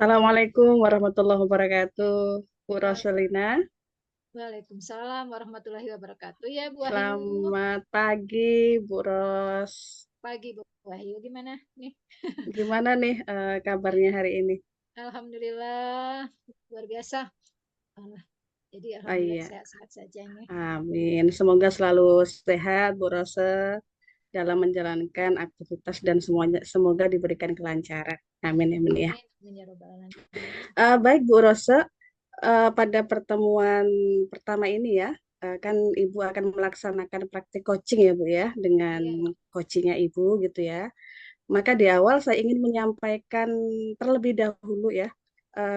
Assalamualaikum warahmatullahi wabarakatuh, Bu Wal- Roselina. Waalaikumsalam warahmatullahi wabarakatuh. Ya, Bu Wahyu. Selamat pagi, Bu Ros. Pagi, Bu Wahyu. Gimana nih? Gimana nih kabarnya hari ini? Alhamdulillah, luar biasa. Allah. Jadi, Oh Alhamdulillah iya, sehat-sehat saja nih. amin. Semoga selalu sehat, Bu Rose, dalam menjalankan aktivitas dan semuanya. Semoga diberikan kelancaran. Amin, amin ya. Amin. Amin ya Rabbal Alamin. Baik, Bu Rose. Pada pertemuan pertama ini ya, kan Ibu akan melaksanakan praktik coaching ya Bu ya, dengan Iya, coachingnya Ibu gitu ya. Maka di awal saya ingin menyampaikan terlebih dahulu ya,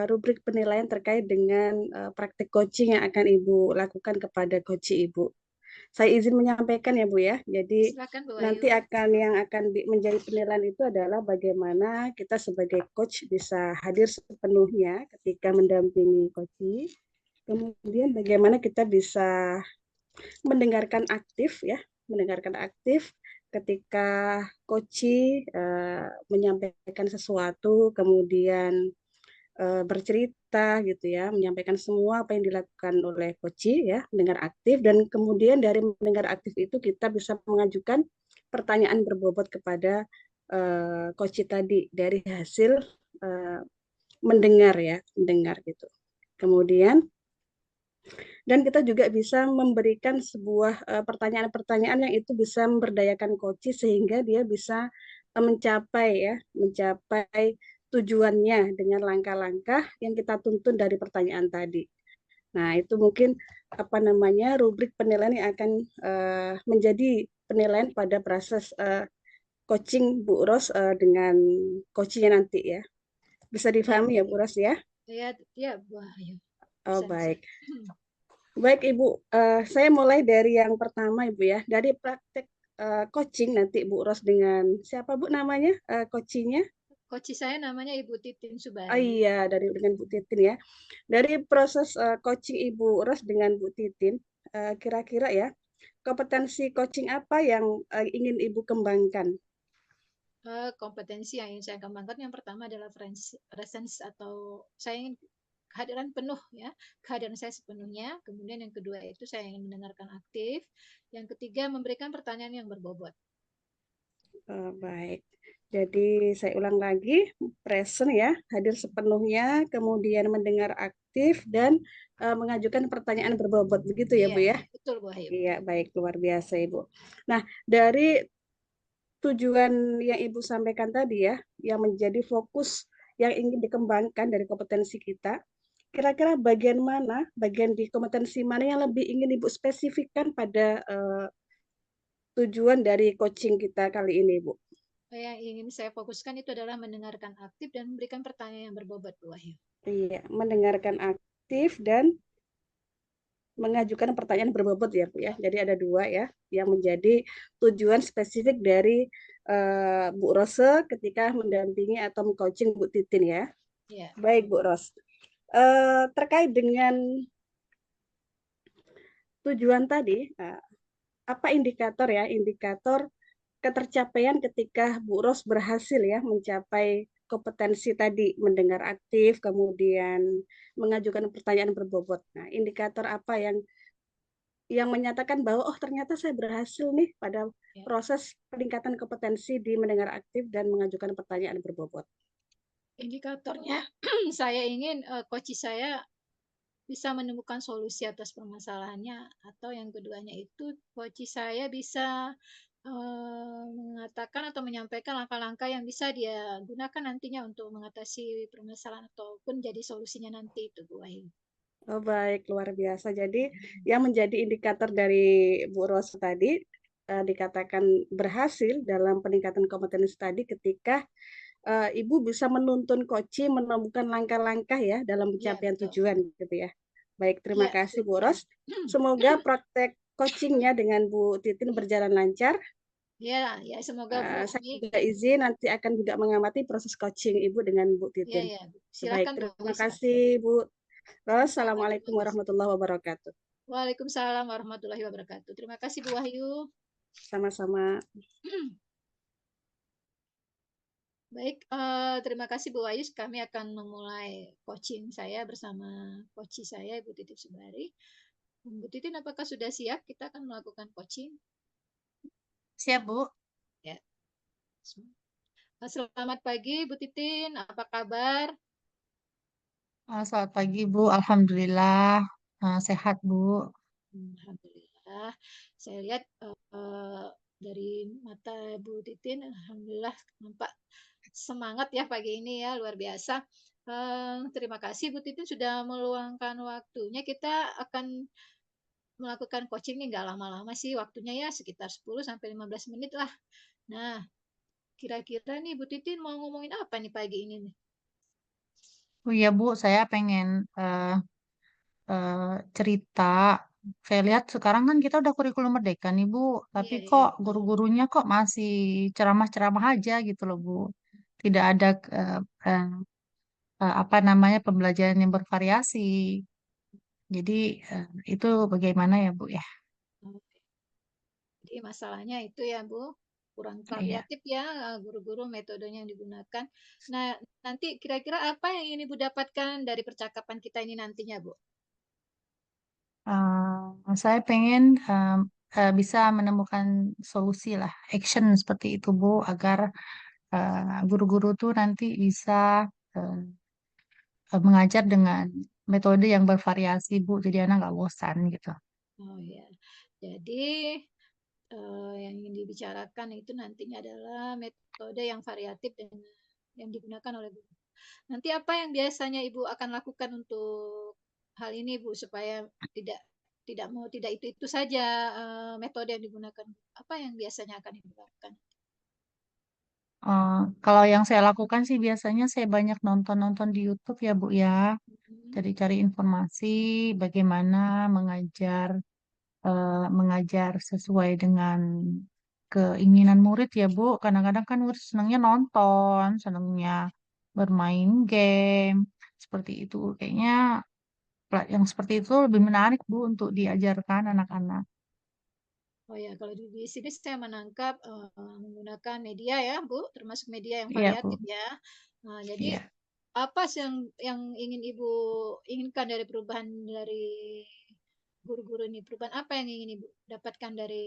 rubrik penilaian terkait dengan praktik coaching yang akan Ibu lakukan kepada coach Ibu. Saya izin menyampaikan ya Bu ya. Jadi silakan Bu nanti Wahyu. yang akan menjadi penilaian itu adalah bagaimana kita sebagai coach bisa hadir sepenuhnya ketika mendampingi coach. Kemudian bagaimana kita bisa mendengarkan aktif ya, mendengarkan aktif ketika coach menyampaikan sesuatu, kemudian bercerita gitu ya, menyampaikan semua apa yang dilakukan oleh coach ya, mendengar aktif dan kemudian dari mendengar aktif itu kita bisa mengajukan pertanyaan berbobot kepada coach tadi dari hasil uh, mendengar ya, mendengar gitu. Kemudian dan kita juga bisa memberikan sebuah pertanyaan-pertanyaan yang itu bisa memberdayakan coach sehingga dia bisa mencapai ya, mencapai tujuannya dengan langkah-langkah yang kita tuntun dari pertanyaan tadi. Nah, itu mungkin apa namanya rubrik penilaian yang akan menjadi penilaian pada proses coaching Bu Ros dengan coachnya nanti ya. Bisa Iya, difahami Bu ya Bu Wahyu. Ros ya? Iya, ya Bu Wahyu. Oh, Bisa. baik. Baik Ibu, saya mulai dari yang pertama Ibu ya, dari praktek coaching nanti Bu Ros dengan siapa Bu namanya coachingnya? Coach saya namanya Ibu Titin Oh Subari. iya, dengan Bu Titin ya. Dari proses coaching Ibu Ros dengan Bu Titin, kira-kira ya, kompetensi coaching apa yang ingin Ibu kembangkan? Kompetensi yang ingin saya kembangkan yang pertama adalah presence atau saya ingin kehadiran penuh ya, kehadiran saya sepenuhnya. Kemudian yang kedua itu saya ingin mendengarkan aktif. Yang ketiga memberikan pertanyaan yang berbobot. Baik. Jadi saya ulang lagi, present ya, hadir sepenuhnya, kemudian mendengar aktif dan mengajukan pertanyaan berbobot. Begitu ya Iya, Bu ya? betul Bu Ayu. Iya, baik, luar biasa Ibu. Nah, dari tujuan yang Ibu sampaikan tadi ya, yang menjadi fokus yang ingin dikembangkan dari kompetensi kita, kira-kira bagian mana, bagian di kompetensi mana yang lebih ingin Ibu spesifikkan pada tujuan dari coaching kita kali ini, Bu? Yang ingin saya fokuskan itu adalah mendengarkan aktif dan memberikan pertanyaan yang berbobot Bu Wahyu. Iya, mendengarkan aktif dan mengajukan pertanyaan berbobot ya, Bu ya. Jadi ada dua ya yang menjadi tujuan spesifik dari Bu Rose ketika mendampingi atau mengcoaching Bu Titin ya. Iya, betul Baik Bu. Bu Ros. Terkait dengan tujuan tadi, apa indikator ya, indikator ketercapaian ketika Bu Ros berhasil ya mencapai kompetensi tadi mendengar aktif, kemudian mengajukan pertanyaan berbobot. Nah, indikator apa yang menyatakan bahwa oh ternyata saya berhasil nih pada Ya. proses peningkatan kompetensi di mendengar aktif dan mengajukan pertanyaan berbobot. Indikatornya saya ingin coach saya bisa menemukan solusi atas permasalahannya atau yang keduanya itu coach saya bisa mengatakan atau menyampaikan langkah-langkah yang bisa dia gunakan nantinya untuk mengatasi permasalahan ataupun jadi solusinya nanti itu Bu Wahyu. Oh baik, luar biasa. Jadi yang menjadi indikator dari Bu Ros tadi dikatakan berhasil dalam peningkatan kompetensi tadi ketika Ibu bisa menuntun coach menemukan langkah-langkah ya dalam Iya pencapaian betul. tujuan gitu ya. Baik, terima Iya kasih betul Bu Bu Wahyu. Ros. Semoga praktek coachingnya dengan Bu Titin berjalan lancar. Ya, ya semoga Bu Saya ini. juga izin nanti akan juga mengamati proses coaching Ibu dengan Bu Ya Titin. ya, Baik, silakan Bu terima Wahyu, silakan. kasih Bu Ros. Sama-sama Assalamualaikum terima kasih. warahmatullahi wabarakatuh. Waalaikumsalam warahmatullahi wabarakatuh. Terima kasih Bu Wahyu. Sama-sama. Baik, terima kasih Bu Wahyu. Kami akan memulai coaching saya bersama coach saya, Ibu Titin Subari. Bu Titin, apakah sudah siap? Kita akan melakukan coaching. Siap, Bu. Ya. Selamat pagi, Bu Titin. Apa kabar? Selamat pagi, Bu. Alhamdulillah. Sehat, Bu. Alhamdulillah. Saya lihat dari mata Bu Titin, alhamdulillah nampak semangat ya pagi ini ya, luar biasa. Terima kasih Bu Titin sudah meluangkan waktunya. Kita akan melakukan coaching ini nggak lama-lama sih waktunya ya, sekitar 10 sampai 15 menit lah. Nah, kira-kira nih Bu Titin mau ngomongin apa nih pagi ini nih? Oh iya, Bu. Saya pengen eh, eh, cerita. Saya lihat sekarang kan kita udah kurikulum merdeka nih, Bu. Tapi Iya, iya, kok betul. guru-gurunya kok masih ceramah-ceramah aja gitu loh, Bu. Tidak ada eh, eh, apa namanya pembelajaran yang bervariasi. Jadi itu bagaimana ya, Bu ya? Oke. Jadi masalahnya itu ya Bu, kurang Iya. variatif ya guru-guru metodenya yang digunakan. Nah, nanti kira-kira apa yang ingin Ibu dapatkan dari percakapan kita ini nantinya Bu? Saya pengen bisa menemukan solusi lah, action seperti itu, Bu, agar guru-guru tuh nanti bisa eh, mengajar dengan metode yang bervariasi, Bu. Jadi anak nggak bosan gitu. Oh ya, jadi yang ingin dibicarakan itu nantinya adalah metode yang variatif dengan yang digunakan oleh guru. Nanti apa yang biasanya Ibu akan lakukan untuk hal ini Bu supaya tidak tidak itu saja metode yang digunakan. Apa yang biasanya akan Ibu lakukan? Eh, Kalau yang saya lakukan sih biasanya saya banyak nonton-nonton di YouTube ya, Bu ya. Hmm. Cari-cari informasi bagaimana mengajar mengajar sesuai dengan keinginan murid ya, Bu. Kadang-kadang kan murid senangnya nonton, senangnya bermain game, seperti itu. Kayaknya yang seperti itu lebih menarik, Bu, untuk diajarkan anak-anak. Oh ya, kalau di sini saya menangkap menggunakan media ya, Bu, termasuk media yang Iya, Bu. variatif ya. Nah, jadi Iya. apa sih yang ingin Ibu inginkan dari perubahan dari guru-guru ini? Perubahan apa yang ingin Ibu dapatkan dari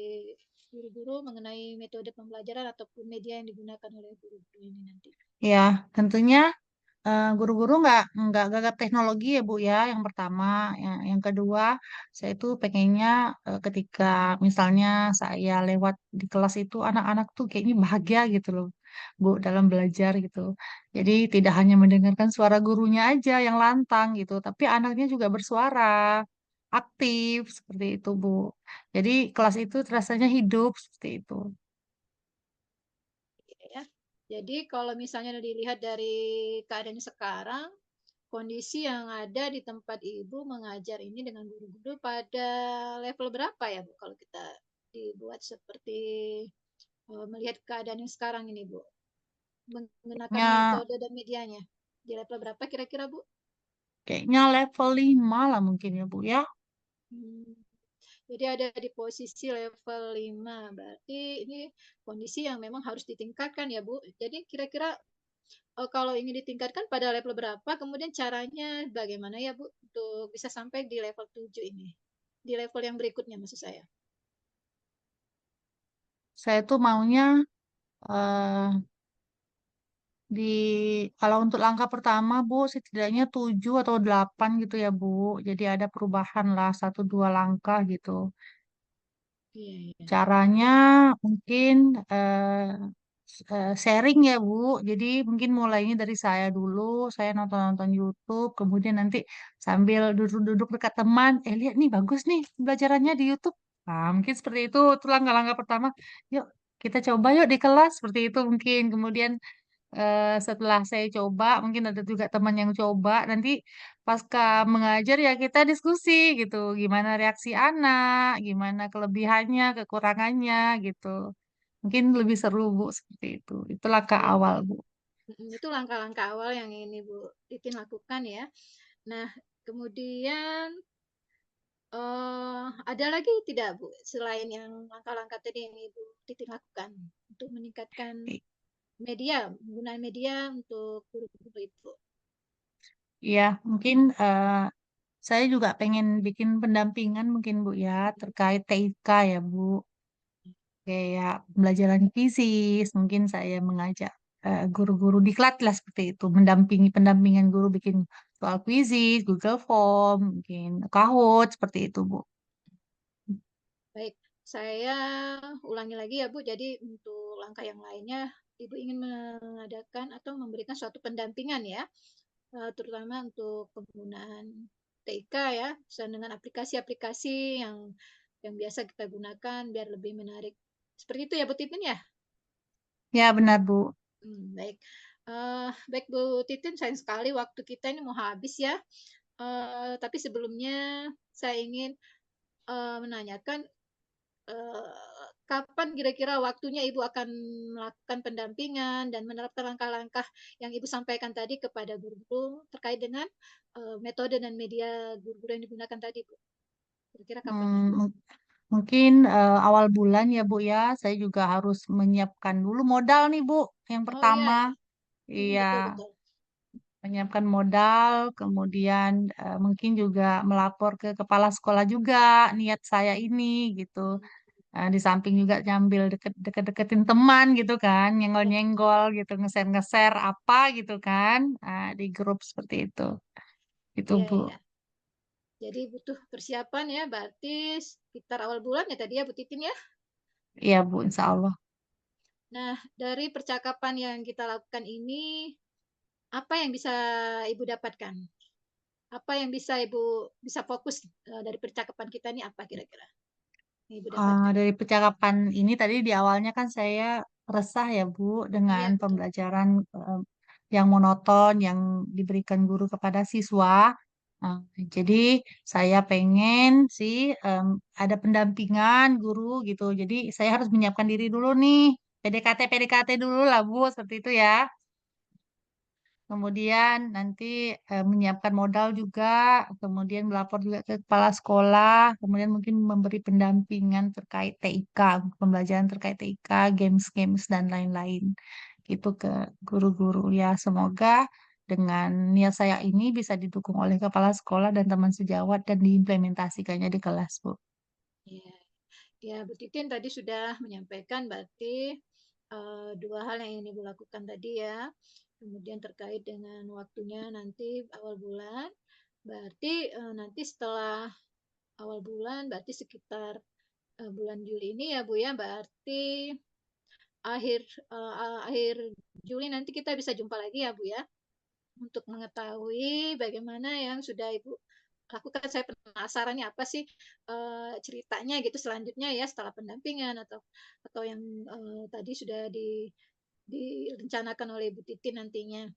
guru-guru mengenai metode pembelajaran ataupun media yang digunakan oleh guru-guru ini nanti? Ya, tentunya guru-guru nggak gagap teknologi ya, Bu ya. Yang pertama, yang kedua, saya itu pengennya ketika misalnya saya lewat di kelas itu anak-anak tuh kayaknya bahagia gitu loh, Bu, dalam belajar gitu. Jadi tidak hanya mendengarkan suara gurunya aja yang lantang gitu, tapi anaknya juga bersuara, aktif seperti itu, Bu. Jadi kelas itu rasanya hidup seperti itu. Ya. Jadi kalau misalnya dilihat dari keadaan sekarang, kondisi yang ada di tempat Ibu mengajar ini dengan guru-guru pada level berapa ya Bu? Kalau kita dibuat seperti melihat keadaan yang sekarang ini Bu, menggunakan Kayaknya, metode dan medianya. Di level berapa kira-kira Bu? kayaknya level 5 lah mungkin ya, Bu ya. Hmm. Jadi ada di posisi level 5. Berarti ini kondisi yang memang harus ditingkatkan ya Bu. Jadi kira-kira kalau ingin ditingkatkan pada level berapa, kemudian caranya bagaimana ya Bu untuk bisa sampai di level 7 ini? Di level yang berikutnya maksud saya. Saya tuh maunya eh, di kalau untuk langkah pertama, Bu, setidaknya 7 atau 8 gitu ya, Bu. Jadi ada perubahan lah, satu dua langkah gitu. Iya, iya. Caranya mungkin sharing ya, Bu. Jadi mungkin mulainya dari saya dulu, saya nonton-nonton YouTube, kemudian nanti sambil duduk-duduk dekat teman, lihat nih bagus nih pembelajarannya di YouTube. Nah, mungkin seperti itu langkah-langkah pertama. Yuk, kita coba yuk di kelas seperti itu mungkin. Kemudian setelah saya coba, mungkin ada juga teman yang coba, nanti pasca mengajar ya kita diskusi gitu, gimana reaksi anak, gimana kelebihannya, kekurangannya gitu. Mungkin lebih seru Bu seperti itu. Itu langkah Iya. awal Bu. Itu langkah-langkah awal yang ini Bu Titin lakukan ya. Nah, kemudian ada lagi tidak Bu selain yang langkah-langkah tadi yang Ibu Titin lakukan untuk meningkatkan I- media, penggunaan media untuk guru-guru itu. Iya, mungkin saya juga pengen bikin pendampingan mungkin Bu ya terkait TIK ya Bu. Kayak pembelajaran fisis, mungkin saya mengajak guru-guru di kelas lah seperti itu, mendampingi pendampingan guru bikin soal kuisis, Google Form, mungkin Kahoot seperti itu Bu. Baik, saya ulangi lagi ya Bu. Jadi untuk langkah yang lainnya, Ibu ingin mengadakan atau memberikan suatu pendampingan ya, terutama untuk penggunaan TIK ya, dengan aplikasi-aplikasi yang biasa kita gunakan biar lebih menarik. Seperti itu ya Bu Titin ya? Ya benar Bu. Baik. Baik Bu Titin, sayang sekali waktu kita ini mau habis ya. Tapi sebelumnya saya ingin menanyakan kapan kira-kira waktunya Ibu akan melakukan pendampingan dan menerapkan langkah-langkah yang Ibu sampaikan tadi kepada guru-guru terkait dengan metode dan media guru-guru yang digunakan tadi, Bu? Kira-kira kapan ya? Hmm, mungkin awal bulan ya Bu ya, saya juga harus menyiapkan dulu modal nih Bu. Yang Oh iya pertama, ya, iya, betul betul. menyiapkan modal, kemudian mungkin juga melapor ke kepala sekolah juga niat saya ini gitu. Di samping juga nyambil deket-deketin teman gitu kan, Iya, nyenggol-nyenggol gitu, nge-share apa gitu kan, di grup seperti itu. Itu iya, Bu. iya. Jadi butuh persiapan ya, berarti sekitar awal bulan ya tadi ya Bu Titin ya. Iya Bu, insya Allah. Nah, dari percakapan yang kita lakukan ini, apa yang bisa Ibu dapatkan? Apa yang bisa Ibu bisa fokus dari percakapan kita ini apa kira-kira yang Ibu dapatkan? Dari percakapan ini tadi di awalnya kan saya resah ya Bu dengan Iya, betul. pembelajaran yang monoton yang diberikan guru kepada siswa. Uh, jadi saya pengen sih ada pendampingan guru gitu. Jadi saya harus menyiapkan diri dulu nih. PDKT dulu lah Bu, seperti itu ya. Kemudian nanti menyiapkan modal juga, kemudian melapor juga ke kepala sekolah, kemudian mungkin memberi pendampingan terkait TIK, pembelajaran terkait TIK, games-games dan lain-lain. Gitu ke guru-guru ya. Semoga dengan niat saya ini bisa didukung oleh kepala sekolah dan teman sejawat dan diimplementasikannya di kelas, Bu. Iya. Ya, Bu Titin tadi sudah menyampaikan berarti dua hal yang ingin Ibu lakukan tadi ya. Kemudian terkait dengan waktunya nanti awal bulan, berarti nanti setelah awal bulan, berarti sekitar bulan Juli ini ya Bu ya, berarti akhir akhir Juli nanti kita bisa jumpa lagi ya Bu ya, untuk mengetahui bagaimana yang sudah Ibu lakukan. Saya penasaran nih apa sih ceritanya gitu selanjutnya ya setelah pendampingan atau yang tadi sudah direncanakan oleh Ibu Titi nantinya.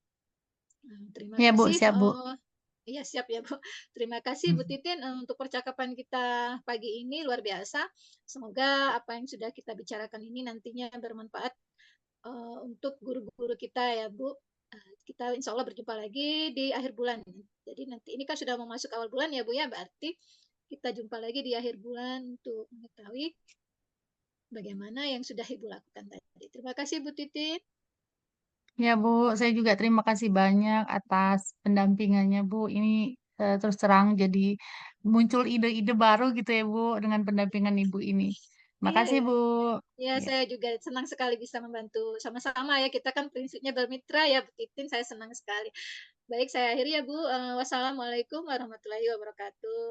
Terima Ya, Bu, kasih. siap, Bu. Iya siap ya Bu. Terima kasih Bu Titin untuk percakapan kita pagi ini luar biasa. Semoga apa yang sudah kita bicarakan ini nantinya bermanfaat untuk guru-guru kita ya Bu. Kita insya Allah berjumpa lagi di akhir bulan. Jadi nanti ini kan sudah mau masuk awal bulan ya Bu ya. Berarti kita jumpa lagi di akhir bulan untuk mengetahui bagaimana yang sudah Ibu lakukan tadi. Terima kasih Bu Titin. Ya, Bu, saya juga terima kasih banyak atas pendampingannya, Bu. Ini terus terang jadi muncul ide-ide baru gitu ya, Bu, dengan pendampingan Ibu ini. Iya Makasih, ya. Bu. Ya, Ya, saya juga senang sekali bisa membantu sama-sama ya. Kita kan prinsipnya bermitra ya, Bu Titin. Saya senang sekali. Baik, saya akhiri ya, Bu. Wassalamualaikum warahmatullahi wabarakatuh.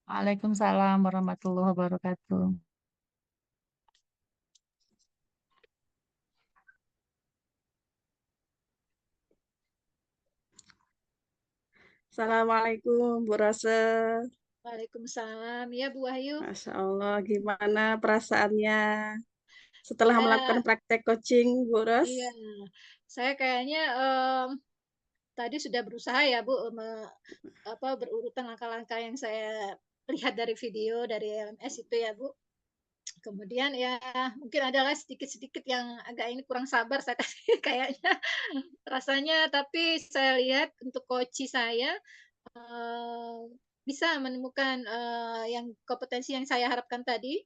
Waalaikumsalam warahmatullahi wabarakatuh. Assalamualaikum Bu Rose. Waalaikumsalam. Ya, Bu Wahyu. Masya Allah, gimana perasaannya setelah melakukan Ya, praktek coaching Bu Ros? iya. Saya kayaknya tadi sudah berusaha ya, Bu, berurutan langkah-langkah yang saya lihat dari video dari LMS itu ya, Bu. Kemudian ya mungkin adalah sedikit-sedikit yang agak ini kurang sabar saya kayaknya rasanya, tapi saya lihat untuk coach saya uh, bisa menemukan yang kompetensi yang saya harapkan tadi,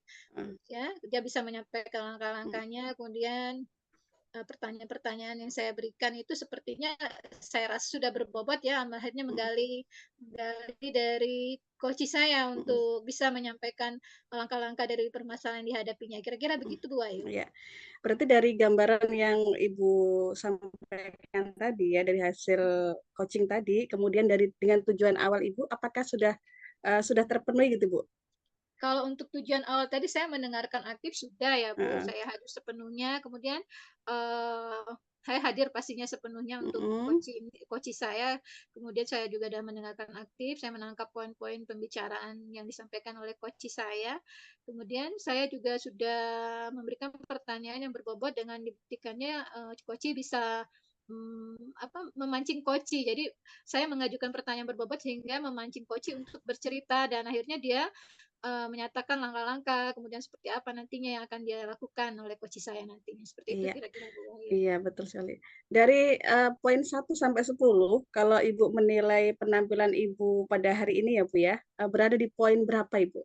ya dia bisa menyampaikan langkah-langkahnya, kemudian pertanyaan-pertanyaan yang saya berikan itu sepertinya saya rasa sudah berbobot ya, akhirnya menggali dari coach saya untuk bisa menyampaikan langkah-langkah dari permasalahan yang dihadapinya. Kira-kira begitu Bu Ayu. Ya, berarti dari gambaran yang Ibu sampaikan tadi ya, dari hasil coaching tadi, kemudian dengan tujuan awal Ibu, apakah sudah terpenuhi gitu Bu? Kalau untuk tujuan awal tadi saya mendengarkan aktif sudah ya Bu, Heeh. saya hadir sepenuhnya, kemudian saya hadir pastinya sepenuhnya untuk Mm-mm. coaching saya, kemudian saya juga sudah mendengarkan aktif, saya menangkap poin-poin pembicaraan yang disampaikan oleh coaching saya, kemudian saya juga sudah memberikan pertanyaan yang berbobot dengan dibuktikannya coaching bisa memancing coaching. Jadi saya mengajukan pertanyaan berbobot sehingga memancing coaching untuk bercerita dan akhirnya dia menyatakan langkah-langkah, kemudian seperti apa nantinya yang akan dia lakukan oleh coach saya nantinya. Seperti itu Iya, kira-kira Bu Wahyu. iya betul sekali. Dari poin 1 sampai 10, kalau Ibu menilai penampilan Ibu pada hari ini ya Bu ya, berada di poin berapa Ibu?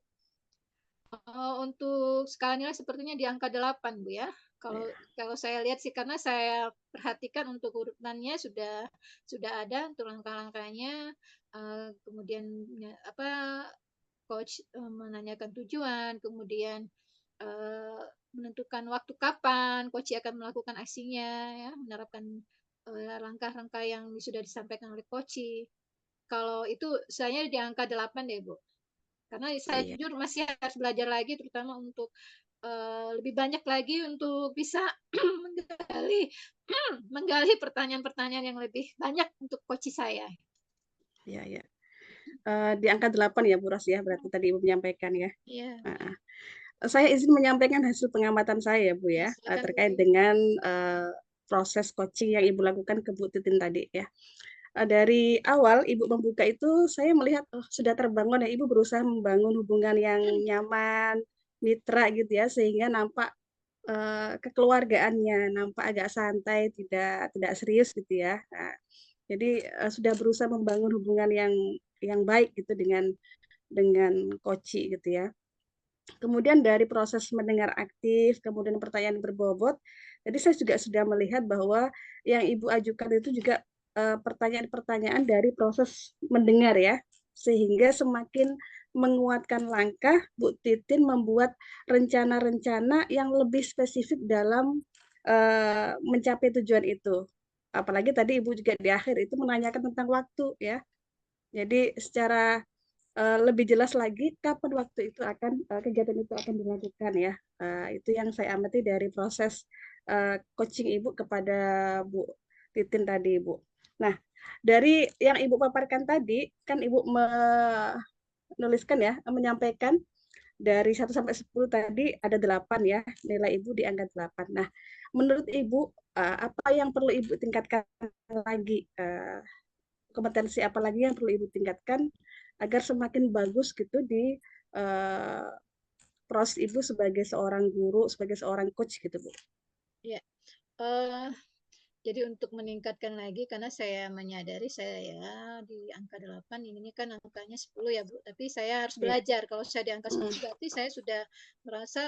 Untuk skala nilai sepertinya di angka 8 Bu ya. Kalau Ya. kalau saya lihat sih karena saya perhatikan untuk urutannya sudah ada untuk langkah-langkahnya, kemudian apa, coach, menanyakan tujuan, kemudian, menentukan waktu kapan coach akan melakukan aksinya ya, menerapkan, langkah-langkah yang sudah disampaikan oleh coach. Kalau itu saya di angka 8 deh, Bu. Karena saya Iya, jujur masih harus belajar lagi terutama untuk, lebih banyak lagi untuk bisa menggali menggali pertanyaan-pertanyaan yang lebih banyak untuk coach saya. iya, iya. Di angka 8 ya Bu Ros ya, berarti tadi Ibu menyampaikan ya. Iya, Heeh. Saya izin menyampaikan hasil pengamatan saya ya Bu ya ya, silakan Bu terkait Ayu. dengan proses coaching yang Ibu lakukan ke Bu Titin tadi ya. Dari awal Ibu membuka itu saya melihat, oh sudah terbangun ya, Ibu berusaha membangun hubungan yang nyaman, mitra gitu ya, sehingga nampak, kekeluargaannya, nampak agak santai, tidak tidak serius gitu ya. Nah, jadi, sudah berusaha membangun hubungan yang baik gitu dengan koci gitu ya. Kemudian dari proses mendengar aktif, kemudian pertanyaan berbobot, jadi saya juga sudah melihat bahwa yang Ibu ajukan itu juga pertanyaan-pertanyaan dari proses mendengar ya, sehingga semakin menguatkan langkah Bu Titin membuat rencana-rencana yang lebih spesifik dalam mencapai tujuan itu. Apalagi tadi Ibu juga di akhir itu menanyakan tentang waktu ya. Jadi secara lebih jelas lagi kapan waktu itu kegiatan itu akan dilakukan ya. Itu yang saya amati dari proses coaching Ibu kepada Bu Titin tadi, Ibu. Nah, dari yang Ibu paparkan tadi, kan Ibu menuliskan ya, menyampaikan dari 1 sampai 10 tadi ada 8 ya, nilai Ibu di angka 8. Nah, menurut Ibu apa yang perlu Ibu tingkatkan lagi? Kompetensi apa lagi yang perlu Ibu tingkatkan agar semakin bagus gitu di uh, proses Ibu sebagai seorang guru, sebagai seorang coach gitu Bu. Ya, eee jadi untuk meningkatkan lagi karena saya menyadari saya ya di angka 8 ini kan angkanya 10 ya Bu, tapi saya harus Ya. belajar. Kalau saya di angka 10 Mm. berarti saya sudah merasa,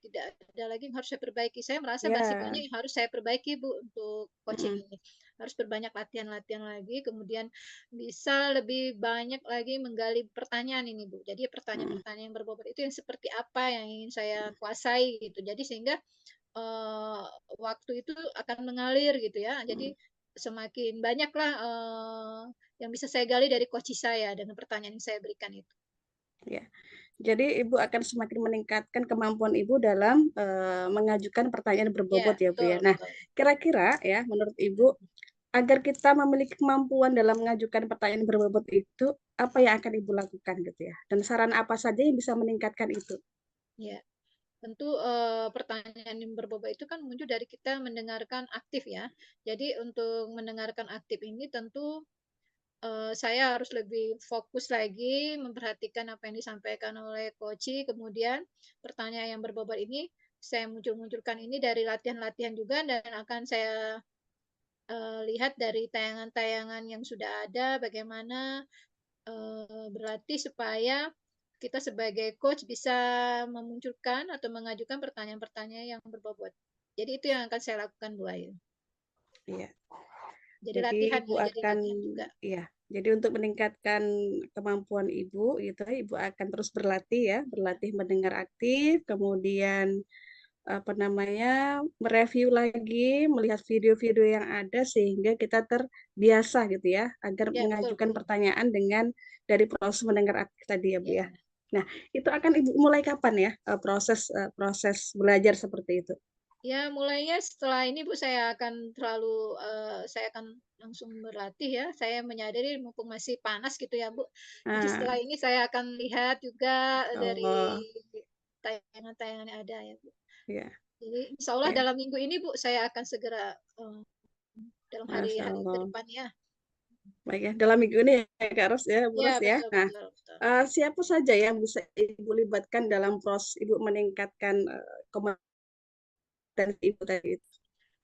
tidak ada lagi yang harus saya perbaiki. Saya merasa masih Ya. banyak yang harus saya perbaiki Bu untuk coaching Mm. ini. Harus berbanyak latihan-latihan lagi, kemudian bisa lebih banyak lagi menggali pertanyaan ini Bu. Jadi Mm. pertanyaan-pertanyaan yang berbobot itu yang seperti apa yang ingin saya kuasai gitu. Jadi sehingga eee, waktu itu akan mengalir gitu ya. Mm. Jadi semakin banyaklah, yang bisa saya gali dari coach saya dengan pertanyaan yang saya berikan itu. Ya. Jadi Ibu akan semakin meningkatkan kemampuan Ibu dalam mengajukan pertanyaan Ya, berbobot ya Bu betul ya. Nah, betul. kira-kira ya menurut Ibu agar kita memiliki kemampuan dalam mengajukan pertanyaan berbobot itu apa yang akan Ibu lakukan gitu ya? Dan saran apa saja yang bisa meningkatkan itu? Ya, tentu, pertanyaan yang berbobot itu kan muncul dari kita mendengarkan aktif ya. Jadi untuk mendengarkan aktif ini tentu, saya harus lebih fokus lagi memperhatikan apa yang disampaikan oleh coach, kemudian pertanyaan yang berbobot ini saya munculkan ini dari latihan-latihan juga dan akan saya lihat dari tayangan-tayangan yang sudah ada bagaimana, berlatih supaya kita sebagai coach bisa memunculkan atau mengajukan pertanyaan-pertanyaan yang berbobot. Jadi itu yang akan saya lakukan Bu Ayu. Iya. Jadi Jadi latihan Ibu ya, jadi akan, latihan juga. ya, jadi untuk meningkatkan kemampuan Ibu, gitu, Ibu akan terus berlatih ya, berlatih mendengar aktif, kemudian apa namanya, mereview lagi, melihat video-video yang ada sehingga kita terbiasa gitu ya, agar Ya betul mengajukan Bu. pertanyaan dengan dari proses mendengar aktif tadi ya Bu Ya. ya. Nah, itu akan Ibu mulai kapan ya proses belajar seperti itu? Ya, mulainya setelah ini Bu, saya akan langsung berlatih ya. Saya menyadari mumpung masih panas gitu ya Bu. Jadi Nah, setelah ini saya akan lihat juga oh dari tayangan-tayangan yang ada ya Bu. ya, Jadi insya Allah ya, dalam minggu ini Bu, saya akan segera dalam Masya hari-hari ke Allah. depan ya. Baik ya, dalam minggu ini ya Kak Ros ya, Bu Ya, Ros ya. betul, Nah, betul, betul. siapa saja yang bisa Ibu libatkan dalam proses Ibu meningkatkan kompetensi Ibu tadi itu?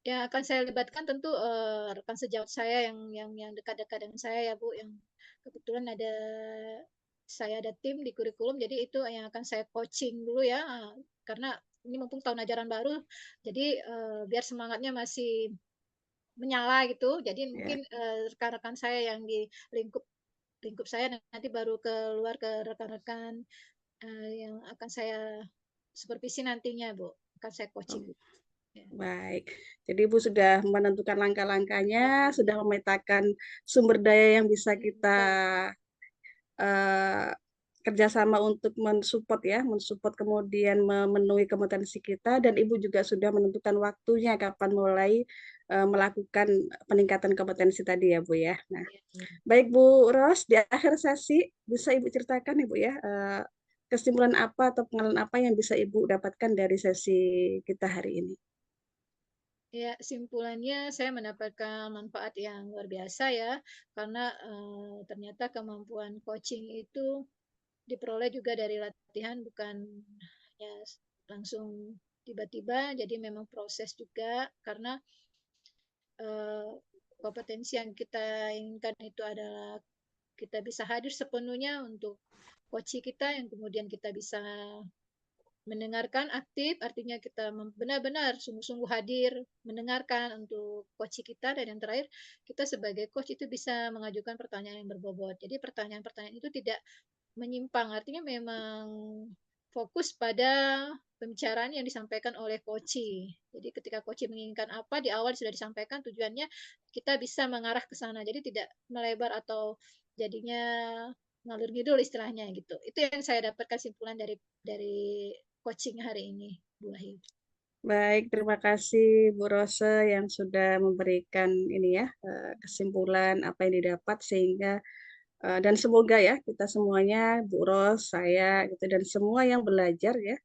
Ya, akan saya libatkan tentu rekan sejawat saya yang dekat-dekat dengan saya ya Bu, yang kebetulan saya ada tim di kurikulum, jadi itu yang akan saya coaching dulu ya, karena ini mumpung tahun ajaran baru, jadi biar semangatnya masih menyala gitu, jadi Ya. mungkin rekan-rekan saya yang di lingkup lingkup saya nanti baru keluar ke rekan-rekan yang akan saya supervisi nantinya Bu, akan saya Oh, coaching. Ya. baik. Jadi Ibu sudah menentukan langkah-langkahnya, Ya. sudah memetakan sumber daya yang bisa kita Betul. eh, kerjasama untuk mensupport ya, mensupport kemudian memenuhi kompetensi kita, dan Ibu juga sudah menentukan waktunya kapan mulai melakukan peningkatan kompetensi tadi ya Bu ya. Nah, Ya, ya. baik Bu Ros, di akhir sesi bisa Ibu ceritakan Ibu ya, kesimpulan apa atau pengalaman apa yang bisa Ibu dapatkan dari sesi kita hari ini? Ya, simpulannya saya mendapatkan manfaat yang luar biasa ya, karena ternyata kemampuan coaching itu diperoleh juga dari latihan, bukan ya langsung tiba-tiba, jadi memang proses juga, karena eh, kompetensi yang kita inginkan itu adalah kita bisa hadir sepenuhnya untuk coaching kita, yang kemudian kita bisa mendengarkan aktif, artinya kita benar-benar sungguh-sungguh hadir, mendengarkan untuk coach kita, dan yang terakhir, kita sebagai coach itu bisa mengajukan pertanyaan yang berbobot. Jadi pertanyaan-pertanyaan itu tidak menyimpang, artinya memang fokus pada pembicaraan yang disampaikan oleh coach. Jadi ketika coach menginginkan apa, di awal sudah disampaikan tujuannya, kita bisa mengarah ke sana. Jadi tidak melebar atau jadinya ngalur ngidul istilahnya gitu. Itu yang saya dapatkan simpulan dari coaching hari ini, Bu Wahyu. Baik, terima kasih Bu Rose yang sudah memberikan ini ya kesimpulan apa yang didapat sehingga dan semoga ya kita semuanya Bu Ros, saya gitu dan semua yang belajar ya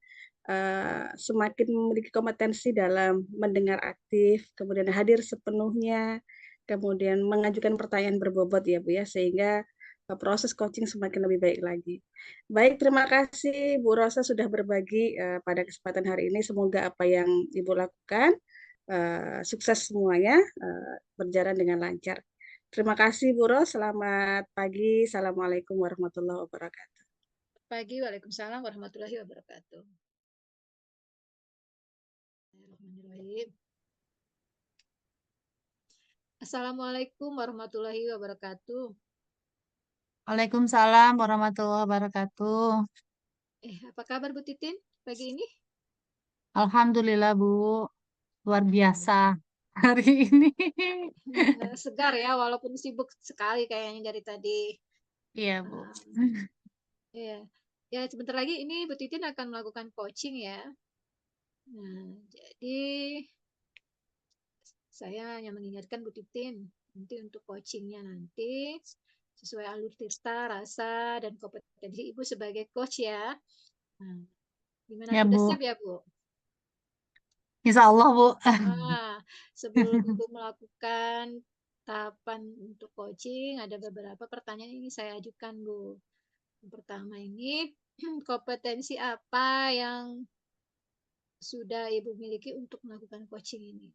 semakin memiliki kompetensi dalam mendengar aktif, kemudian hadir sepenuhnya, kemudian mengajukan pertanyaan berbobot ya Bu ya sehingga proses coaching semakin lebih baik lagi. Baik, terima kasih Bu Rosa sudah berbagi pada kesempatan hari ini. Semoga apa yang Ibu lakukan sukses semuanya, berjalan dengan lancar. Terima kasih Bu Ros, selamat pagi. Assalamualaikum warahmatullahi wabarakatuh. Pagi, Waalaikumsalam warahmatullahi wabarakatuh. Assalamualaikum warahmatullahi wabarakatuh. Waalaikumsalam warahmatullahi wabarakatuh. Apa kabar Bu Titin pagi ini? Alhamdulillah Bu, luar biasa hari ini. Segar ya, walaupun sibuk sekali kayaknya dari tadi. Iya Bu. Uh, ya, ya sebentar lagi ini Bu Titin akan melakukan coaching ya. Nah, jadi saya hanya mengingatkan Bu Titin nanti untuk coachingnya nanti sesuai alur tirta, rasa, dan kompetensi Ibu sebagai coach ya. Nah, gimana Ya sudah Bu, siap ya Bu? Insya Allah Bu. Sebelum Ibu melakukan tahapan untuk coaching, ada beberapa pertanyaan ini saya ajukan, Bu. Yang pertama ini, kompetensi apa yang sudah Ibu miliki untuk melakukan coaching ini?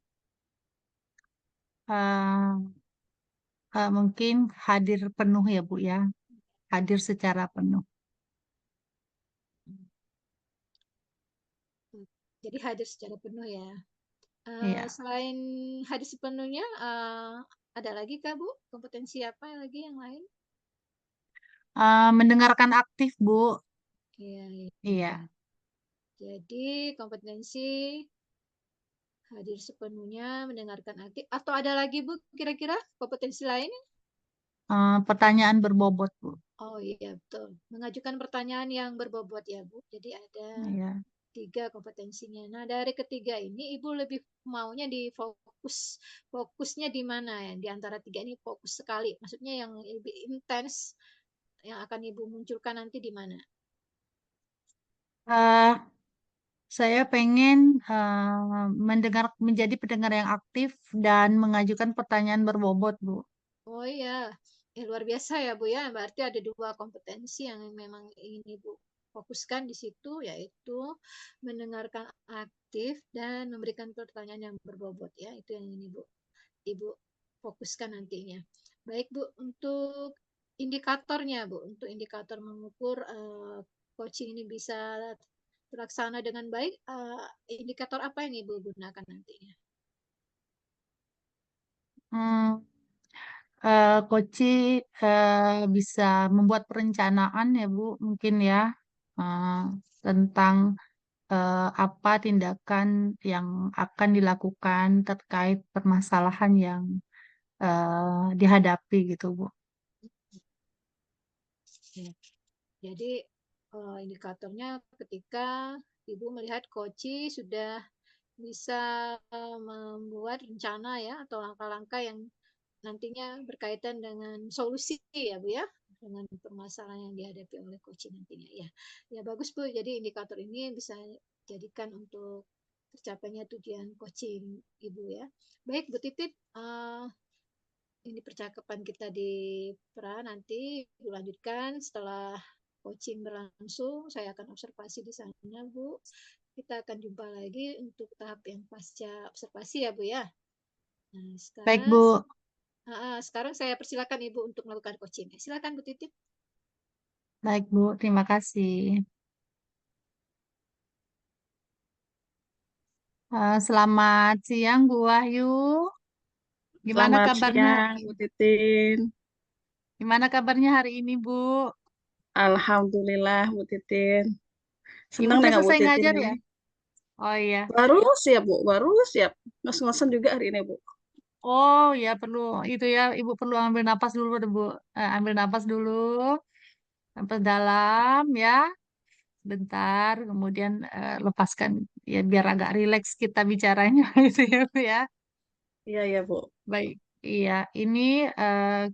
Mungkin hadir penuh ya Bu ya, hadir secara penuh. Jadi hadir secara penuh ya. Iya. Selain hadir sepenuhnya, ada lagi Kak Bu? Kompetensi apa lagi yang lain? Mendengarkan aktif, Bu. Iya, iya. Iya. Jadi kompetensi hadir sepenuhnya, mendengarkan aktif. Atau ada lagi Bu, kira-kira kompetensi lain? Pertanyaan berbobot, Bu. Oh iya betul. Mengajukan pertanyaan yang berbobot ya Bu. Jadi ada Iya. 3 kompetensinya. Nah dari ketiga ini Ibu lebih maunya di fokusnya di mana ya? Di antara 3 ini fokus sekali. Maksudnya yang lebih intens yang akan Ibu munculkan nanti di mana? Eh, saya pengen menjadi pendengar yang aktif dan mengajukan pertanyaan berbobot, Bu. Oh iya, luar biasa ya Bu ya. Berarti ada 2 kompetensi yang memang ingin Ibu fokuskan di situ, yaitu mendengarkan aktif dan memberikan pertanyaan yang berbobot ya. Itu yang ingin Ibu fokuskan nantinya. Baik Bu, untuk indikatornya Bu, untuk indikator mengukur coaching ini bisa terlaksana dengan baik, indikator apa yang Ibu gunakan nantinya? Hmm, Koci bisa membuat perencanaan ya, Bu, mungkin ya, eh, tentang apa tindakan yang akan dilakukan terkait permasalahan yang dihadapi gitu, Bu. Ya. Jadi indikatornya ketika Ibu melihat coach sudah bisa membuat rencana ya atau langkah-langkah yang nantinya berkaitan dengan solusi ya Bu ya dengan permasalahan yang dihadapi oleh coach nantinya ya. Ya bagus Bu. Jadi indikator ini bisa jadikan untuk tercapainya tujuan coaching Ibu ya. Baik Bu Titit, ini percakapan kita di pra nanti dilanjutkan setelah coaching berlangsung. Saya akan observasi di sana, Bu. Kita akan jumpa lagi untuk tahap yang pasca observasi ya, Bu ya. Nah, Baik, sekarang Bu. sekarang saya persilakan Ibu untuk melakukan coaching. Silakan Bu Titip. Baik, Bu. Terima kasih. Selamat siang, Bu Wahyu. Gimana Selamat kabarnya? siang, Bu Titin. Gimana kabarnya hari ini, Bu? Alhamdulillah, Bu Titin. Ibu Senang udah dengan Bu selesai Titin ngajar ini. ya? Oh iya. Baru siap, Bu. Baru siap. Ngos-ngosan juga hari ini, Bu. Oh ya perlu itu ya. Ibu perlu ambil napas dulu, deh, Bu. Ambil napas dulu. Napas dalam ya. Bentar. Kemudian lepaskan. Ya biar agak rileks kita bicaranya gitu ya, Bu ya. Iya, iya, Bu. Baik. Iya. Ini eh,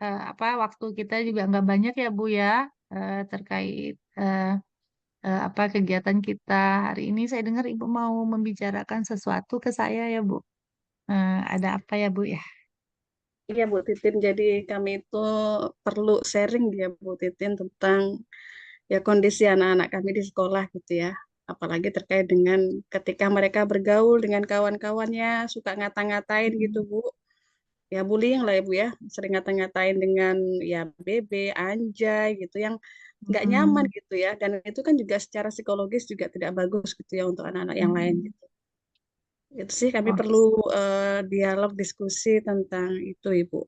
apa waktu kita juga nggak banyak ya, Bu ya. Terkait apa kegiatan kita hari ini. Saya dengar Ibu mau membicarakan sesuatu ke saya ya, Bu. Ada apa ya, Bu ya? Iya, Bu Titin. Jadi kami itu perlu sharing ya, Bu Titin, tentang ya kondisi anak-anak kami di sekolah gitu ya. Apalagi terkait dengan ketika mereka bergaul dengan kawan-kawannya, suka ngata-ngatain gitu, Mm, Bu. Ya bullying lah ya Bu ya, sering ngata-ngatain dengan ya bebe, anjay gitu yang nggak nyaman mm, gitu ya, dan itu kan juga secara psikologis juga tidak bagus gitu ya untuk anak-anak yang lain mm. gitu. Itu sih kami Oh, perlu dialog diskusi tentang itu Ibu.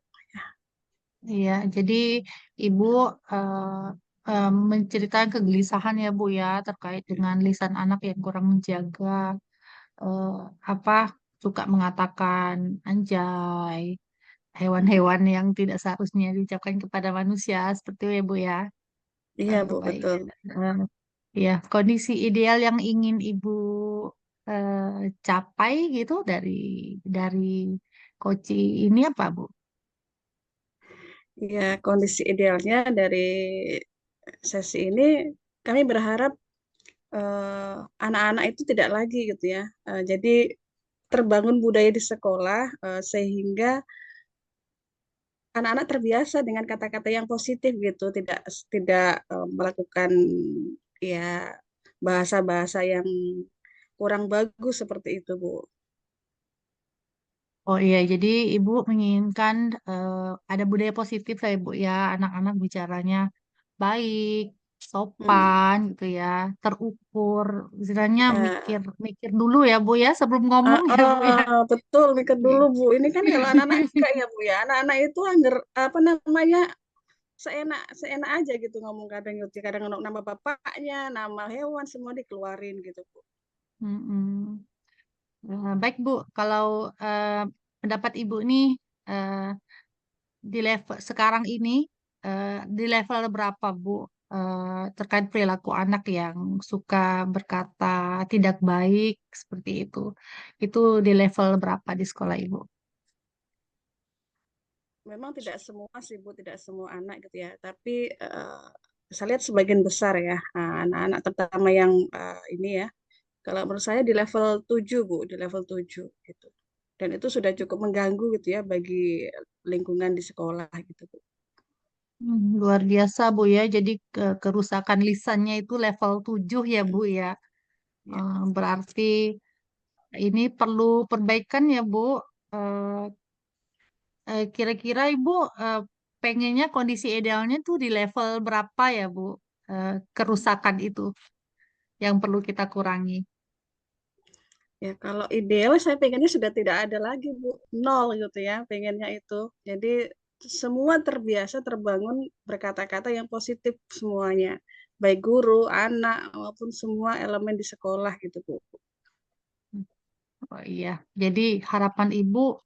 iya. Jadi Ibu menceritakan kegelisahan ya, Bu ya, terkait dengan lisan anak yang kurang menjaga, eh, apa suka mengatakan anjay, hewan-hewan yang tidak seharusnya diucapkan kepada manusia, seperti itu ya, Bu ya. Iya Bu, Baik. betul. Eh, ya, kondisi ideal yang ingin Ibu capai gitu dari Koci ini apa, Bu? Ya kondisi idealnya dari sesi ini kami berharap anak-anak itu tidak lagi gitu ya. Jadi terbangun budaya di sekolah sehingga anak-anak terbiasa dengan kata-kata yang positif gitu, tidak tidak melakukan ya bahasa-bahasa yang kurang bagus seperti itu, Bu. Oh iya, jadi Ibu menginginkan ada budaya positif lah Ibu ya, anak-anak bicaranya baik, Mm. sopan gitu ya, terukur. Istilahnya Ya. mikir dulu ya Bu ya sebelum ngomong ya Bu ya. Betul, mikir dulu Iya. Bu. Ini kan kalau anak-anak enggak ya Bu ya. Anak-anak itu angger apa namanya seenak seenak aja gitu ngomong kadang gitu. Kadang nama bapaknya, nama hewan semua dikeluarin gitu Bu. Mm-mm. Baik Bu, kalau pendapat Ibu nih eh, di level sekarang ini di level berapa Bu terkait perilaku anak yang suka berkata tidak baik seperti itu? Itu di level berapa di sekolah Ibu? Memang tidak semua sih Bu, tidak semua anak gitu ya. Tapi saya lihat sebagian besar ya, anak-anak terutama yang ini ya. Kalau menurut saya di level 7 Bu, di level 7 gitu. Dan itu sudah cukup mengganggu gitu ya bagi lingkungan di sekolah gitu Bu. Luar biasa Bu ya, jadi kerusakan lisannya itu level 7 ya Bu ya. Ya. Berarti ini perlu perbaikan ya Bu. Eh, Kira-kira Ibu pengennya kondisi idealnya tuh di level berapa ya Bu? Kerusakan itu yang perlu kita kurangi. Ya, kalau ideal saya pengennya sudah tidak ada lagi, Bu. Nol gitu ya, pengennya itu. Jadi semua terbiasa terbangun berkata-kata yang positif semuanya. Baik guru, anak, maupun semua elemen di sekolah gitu, Bu. Oh iya, jadi harapan Ibu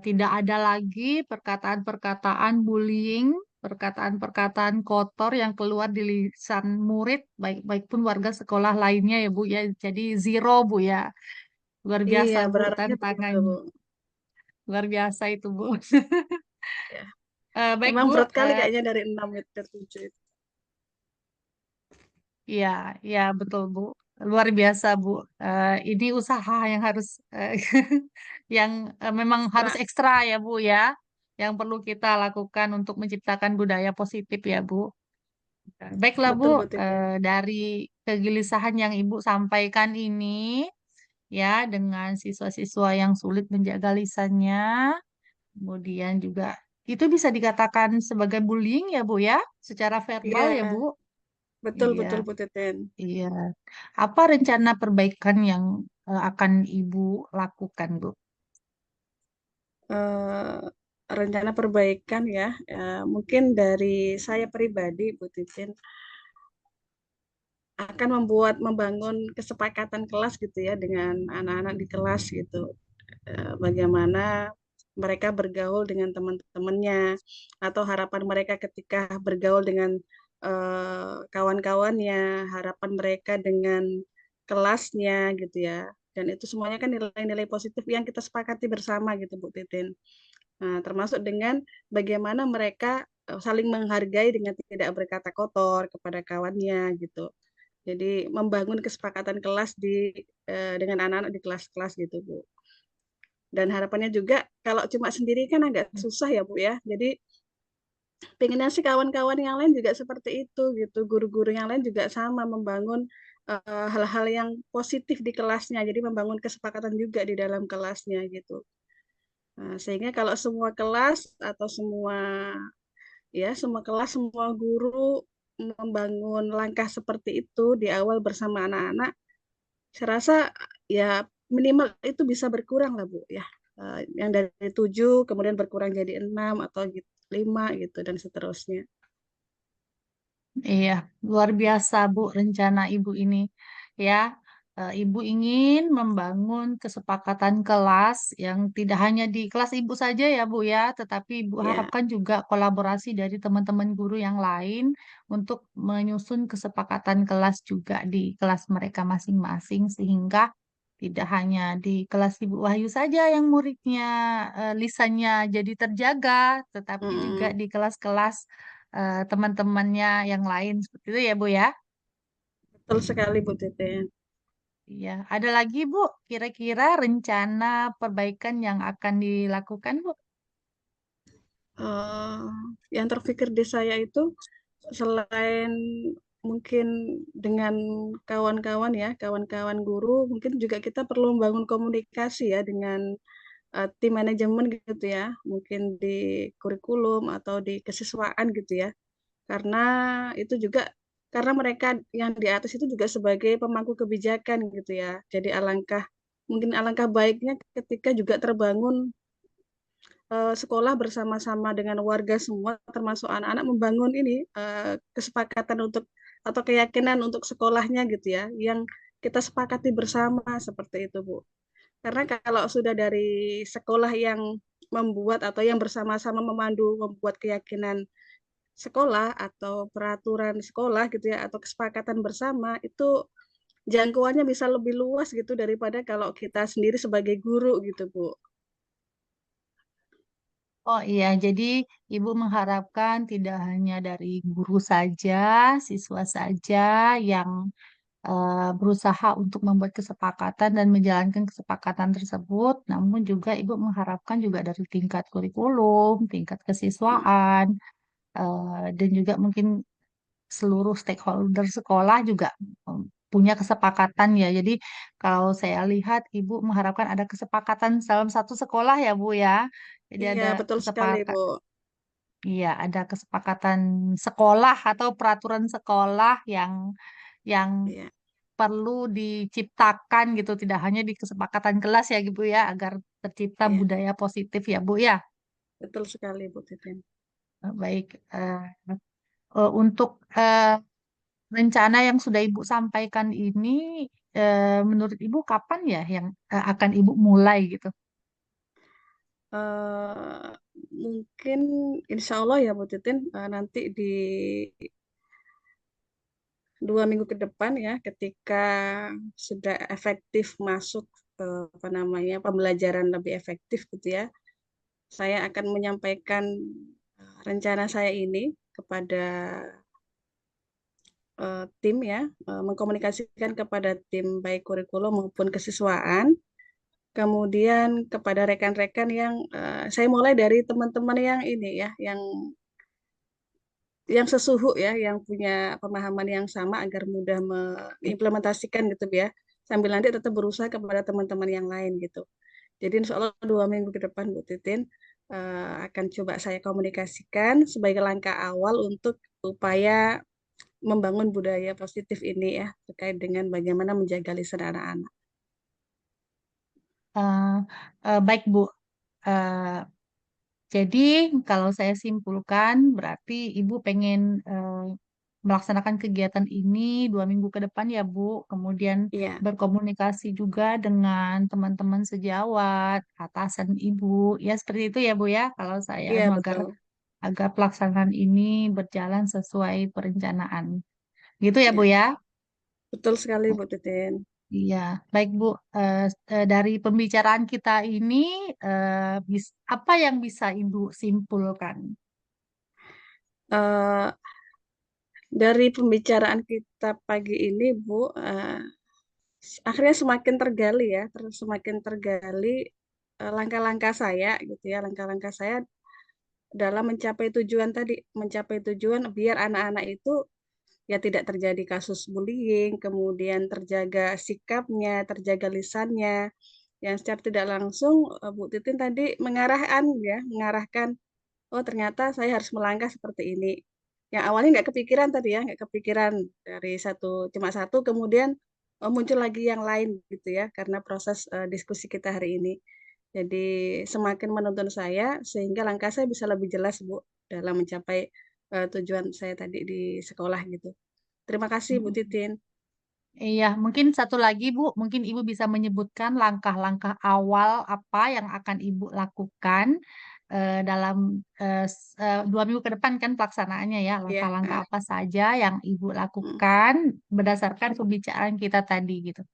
tidak ada lagi perkataan-perkataan bullying, perkataan-perkataan kotor yang keluar di lisan murid, baik pun warga sekolah lainnya ya Bu ya. Jadi zero Bu ya. Luar biasa Iya, Bu berharapnya begitu, tantangannya. Bu. Luar biasa itu Bu. Ya. Baik Memang Bu, berat kali kayaknya dari 6 meter 7 itu. iya, iya betul Bu. Luar biasa Bu. Ini usaha yang harus yang memang harus Ekstra. ekstra ya Bu ya, yang perlu kita lakukan untuk menciptakan budaya positif ya Bu. Baiklah Bu, Betul, Bu Titin. dari kegelisahan yang Ibu sampaikan ini ya dengan siswa-siswa yang sulit menjaga lisannya, kemudian juga itu bisa dikatakan sebagai bullying ya Bu ya, secara verbal ya Iya, Bu. betul, Iya. betul, Bu Titin. Iya. Apa rencana perbaikan yang akan Ibu lakukan, Bu? eh, Rencana perbaikan ya, mungkin dari saya pribadi, Bu Titin, akan membangun kesepakatan kelas gitu ya dengan anak-anak di kelas gitu. Bagaimana mereka bergaul dengan teman-temannya atau harapan mereka ketika bergaul dengan kawan-kawannya, harapan mereka dengan kelasnya gitu ya. Dan itu semuanya kan nilai-nilai positif yang kita sepakati bersama gitu Bu Titin. Nah, termasuk dengan bagaimana mereka saling menghargai dengan tidak berkata kotor kepada kawannya gitu. Jadi membangun kesepakatan kelas dengan anak-anak di kelas-kelas gitu, Bu. Dan harapannya juga kalau cuma sendiri kan agak susah ya, Bu ya. Jadi pengennya sih kawan-kawan yang lain juga seperti itu gitu. Guru-guru yang lain juga sama membangun hal-hal yang positif di kelasnya. Jadi membangun kesepakatan juga di dalam kelasnya gitu. Nah, sehingga kalau semua kelas atau semua kelas, semua guru membangun langkah seperti itu di awal bersama anak-anak, saya rasa ya minimal itu bisa berkurang lah Bu ya. Yang dari 7 kemudian berkurang jadi 6 atau 5 gitu dan seterusnya. Iya, luar biasa, Bu, rencana Ibu ini. Ya, Ibu ingin membangun kesepakatan kelas yang tidak hanya di kelas Ibu saja ya, Bu ya, tetapi Ibu Ya, harapkan juga kolaborasi dari teman-teman guru yang lain untuk menyusun kesepakatan kelas juga di kelas mereka masing-masing sehingga tidak hanya di kelas Ibu Wahyu saja yang muridnya lisannya jadi terjaga, tetapi juga mm-mm. di kelas-kelas teman-temannya yang lain seperti itu ya Bu ya. Betul sekali Bu Titin. Iya, ada lagi Bu, kira-kira rencana perbaikan yang akan dilakukan Bu? Eh, yang terpikir di saya itu selain mungkin dengan kawan-kawan ya, kawan-kawan guru, mungkin juga kita perlu membangun komunikasi ya dengan tim manajemen gitu ya, mungkin di kurikulum atau di kesiswaan gitu ya. Karena itu juga karena mereka yang di atas itu juga sebagai pemangku kebijakan gitu ya. Jadi mungkin alangkah baiknya ketika juga terbangun sekolah bersama-sama dengan warga semua, termasuk anak-anak membangun ini kesepakatan untuk atau keyakinan untuk sekolahnya gitu ya, yang kita sepakati bersama seperti itu, Bu. Karena kalau sudah dari sekolah yang membuat atau yang bersama-sama memandu membuat keyakinan sekolah atau peraturan sekolah gitu ya atau kesepakatan bersama itu jangkauannya bisa lebih luas gitu daripada kalau kita sendiri sebagai guru gitu, Bu. Oh iya, jadi Ibu mengharapkan tidak hanya dari guru saja, siswa saja yang berusaha untuk membuat kesepakatan dan menjalankan kesepakatan tersebut, namun juga Ibu mengharapkan juga dari tingkat kurikulum, tingkat Hmm. kesiswaan, dan juga mungkin seluruh stakeholder sekolah juga punya kesepakatan ya. Jadi kalau saya lihat Ibu mengharapkan ada kesepakatan dalam satu sekolah ya Bu ya. Jadi Iya, ada betul sekali, Bu. kesepakatan, iya ada kesepakatan sekolah atau peraturan sekolah yang Iya, perlu diciptakan gitu, tidak hanya di kesepakatan kelas ya Bu ya, agar tercipta iya, budaya positif ya Bu ya. betul sekali, Bu Titin. Baik, untuk rencana yang sudah Ibu sampaikan ini, menurut Ibu kapan ya yang akan Ibu mulai gitu? Eh, Mungkin insya Allah ya Bu Titin nanti di 2 minggu ke depan ya ketika sudah efektif masuk apa namanya pembelajaran lebih efektif gitu ya, saya akan menyampaikan rencana saya ini kepada tim ya, mengkomunikasikan kepada tim baik kurikulum maupun kesiswaan, kemudian kepada rekan-rekan yang saya mulai dari teman-teman yang ini ya, yang sesuhu ya, yang punya pemahaman yang sama agar mudah mengimplementasikan gitu ya, sambil nanti tetap berusaha kepada teman-teman yang lain gitu. Jadi insya Allah 2 minggu ke depan Bu Titin akan coba saya komunikasikan sebagai langkah awal untuk upaya membangun budaya positif ini ya, terkait dengan bagaimana menjaga lisan anak-anak. Eh, baik Bu. Eh, Jadi kalau saya simpulkan berarti Ibu pengen melaksanakan kegiatan ini 2 minggu ke depan ya Bu. Kemudian Iya, berkomunikasi juga dengan teman-teman sejawat, atasan Ibu. Ya seperti itu ya Bu ya. Kalau saya iya anu, agar betul. agar pelaksanaan ini berjalan sesuai perencanaan. Gitu ya Bu Ya, ya. betul sekali Bu Titin. Iya, baik Bu. Dari pembicaraan kita ini, apa yang bisa Ibu simpulkan? Eh, dari pembicaraan kita pagi ini Bu, akhirnya semakin tergali ya, semakin tergali langkah-langkah saya gitu ya, langkah-langkah saya dalam mencapai tujuan tadi, mencapai tujuan biar anak-anak itu ya tidak terjadi kasus bullying, kemudian terjaga sikapnya, terjaga lisannya, yang secara tidak langsung Bu Titin tadi mengarahkan, oh ternyata saya harus melangkah seperti ini. Yang awalnya nggak kepikiran tadi ya, nggak kepikiran dari cuma satu, kemudian muncul lagi yang lain gitu ya, karena proses diskusi kita hari ini. Jadi semakin menuntun saya, sehingga langkah saya bisa lebih jelas Bu, dalam mencapai tujuan saya tadi di sekolah gitu. Terima kasih Bu Mm-mm. Titin. Iya, mungkin satu lagi Bu, mungkin Ibu bisa menyebutkan langkah-langkah awal apa yang akan Ibu lakukan dalam 2 minggu ke depan kan pelaksanaannya ya. Ya, Langkah-langkah apa saja yang Ibu mm, lakukan berdasarkan pembicaraan kita tadi gitu.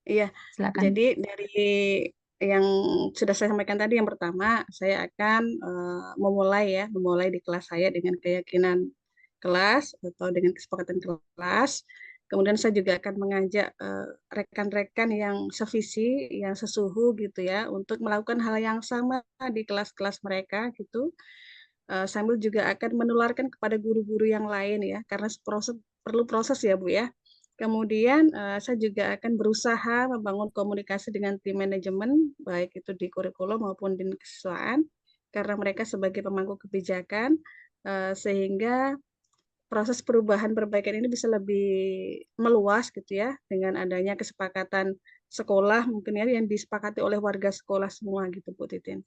iya. Silakan. Jadi dari yang sudah saya sampaikan tadi, yang pertama saya akan memulai di kelas saya dengan keyakinan kelas atau dengan kesepakatan kelas. Kemudian saya juga akan mengajak rekan-rekan yang sevisi, yang sesuhu gitu ya, untuk melakukan hal yang sama di kelas-kelas mereka gitu. Sambil juga akan menularkan kepada guru-guru yang lain ya, karena perlu proses ya Bu ya. Kemudian saya juga akan berusaha membangun komunikasi dengan tim manajemen, baik itu di kurikulum maupun di kesiswaan, karena mereka sebagai pemangku kebijakan, sehingga proses perubahan perbaikan ini bisa lebih meluas gitu ya dengan adanya kesepakatan sekolah mungkin ya yang disepakati oleh warga sekolah semua gitu Bu Titin.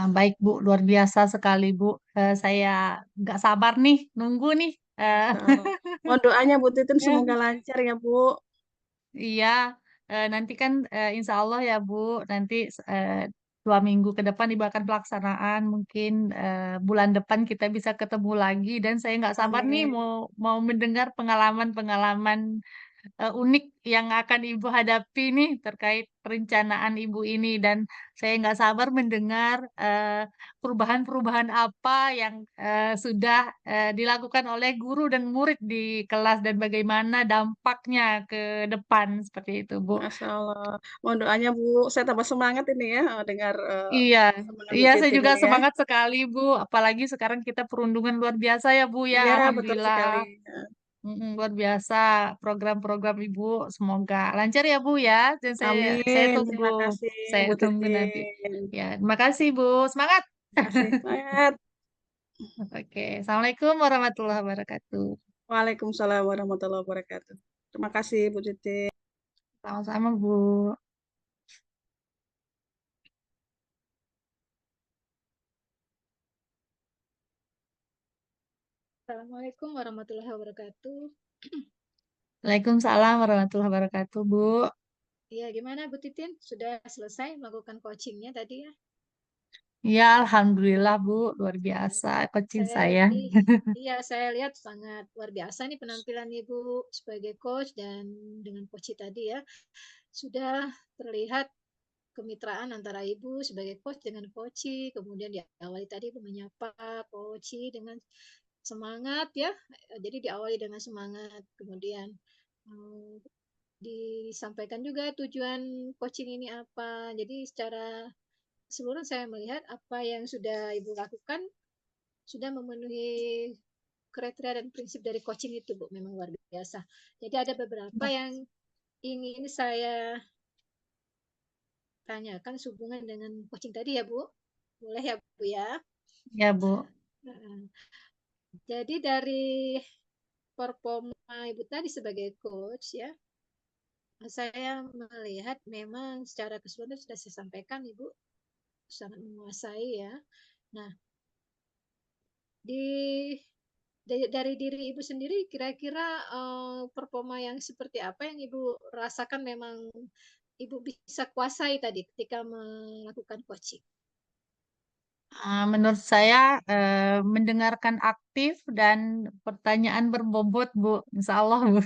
Baik Bu, luar biasa sekali Bu. Saya nggak sabar nih, nunggu nih. Masya Allah. Mohon doanya Bu Titin semoga lancar ya Bu. Iya, nanti kan insya Allah ya Bu, nanti eh, 2 minggu ke depan Ibu akan pelaksanaan. Mungkin bulan depan kita bisa ketemu lagi dan saya nggak sabar nih Amin. mau mau mendengar pengalaman-pengalaman unik yang akan Ibu hadapi nih terkait perencanaan Ibu ini dan saya nggak sabar mendengar perubahan-perubahan apa yang sudah dilakukan oleh guru dan murid di kelas dan bagaimana dampaknya ke depan seperti itu, Bu. Masya Allah. Mohon doanya Bu. Saya tambah semangat ini ya dengar Iya, teman Bu iya saya Titin juga ini ya. semangat sekali, Bu. Apalagi sekarang kita perundungan luar biasa ya, Bu ya. Iya betul Alhamdulillah. sekali. Luar biasa program-program Ibu semoga lancar ya Bu ya dan saya Amin. tunggu Terima kasih Bu nanti Titin. ya terima kasih Bu semangat. Terima kasih. Semangat. Oke, Assalamualaikum warahmatullahi wabarakatuh. Waalaikumsalam warahmatullahi wabarakatuh. Terima kasih Bu Titin. Sama-sama Bu. Assalamualaikum warahmatullahi wabarakatuh. Waalaikumsalam warahmatullahi wabarakatuh Bu. Iya, gimana Bu Titin? Sudah selesai melakukan coachingnya tadi ya? Ya Alhamdulillah Bu luar Ya, biasa coaching saya saya. iya saya lihat sangat luar biasa nih penampilan Ibu sebagai coach dan dengan coach tadi ya. Sudah terlihat kemitraan antara Ibu sebagai coach dengan coach, kemudian diawali tadi Ibu menyapa coach dengan semangat ya. Jadi diawali dengan semangat, kemudian eh, disampaikan juga tujuan coaching ini apa. Jadi secara keseluruhan saya melihat apa yang sudah Ibu lakukan sudah memenuhi kriteria dan prinsip dari coaching itu, Bu. Memang luar biasa. Jadi ada beberapa yang ingin saya tanyakan sehubungan dengan coaching tadi ya, Bu. Boleh ya, Bu ya? Ya Bu. Jadi dari performa Ibu tadi sebagai coach ya, saya melihat memang secara keseluruhan sudah saya sampaikan Ibu sangat menguasai ya. Nah, di dari diri Ibu sendiri kira-kira performa yang seperti apa yang Ibu rasakan memang Ibu bisa kuasai tadi ketika melakukan coaching? Menurut saya mendengarkan aktif dan pertanyaan berbobot Bu. Insya Allah Bu.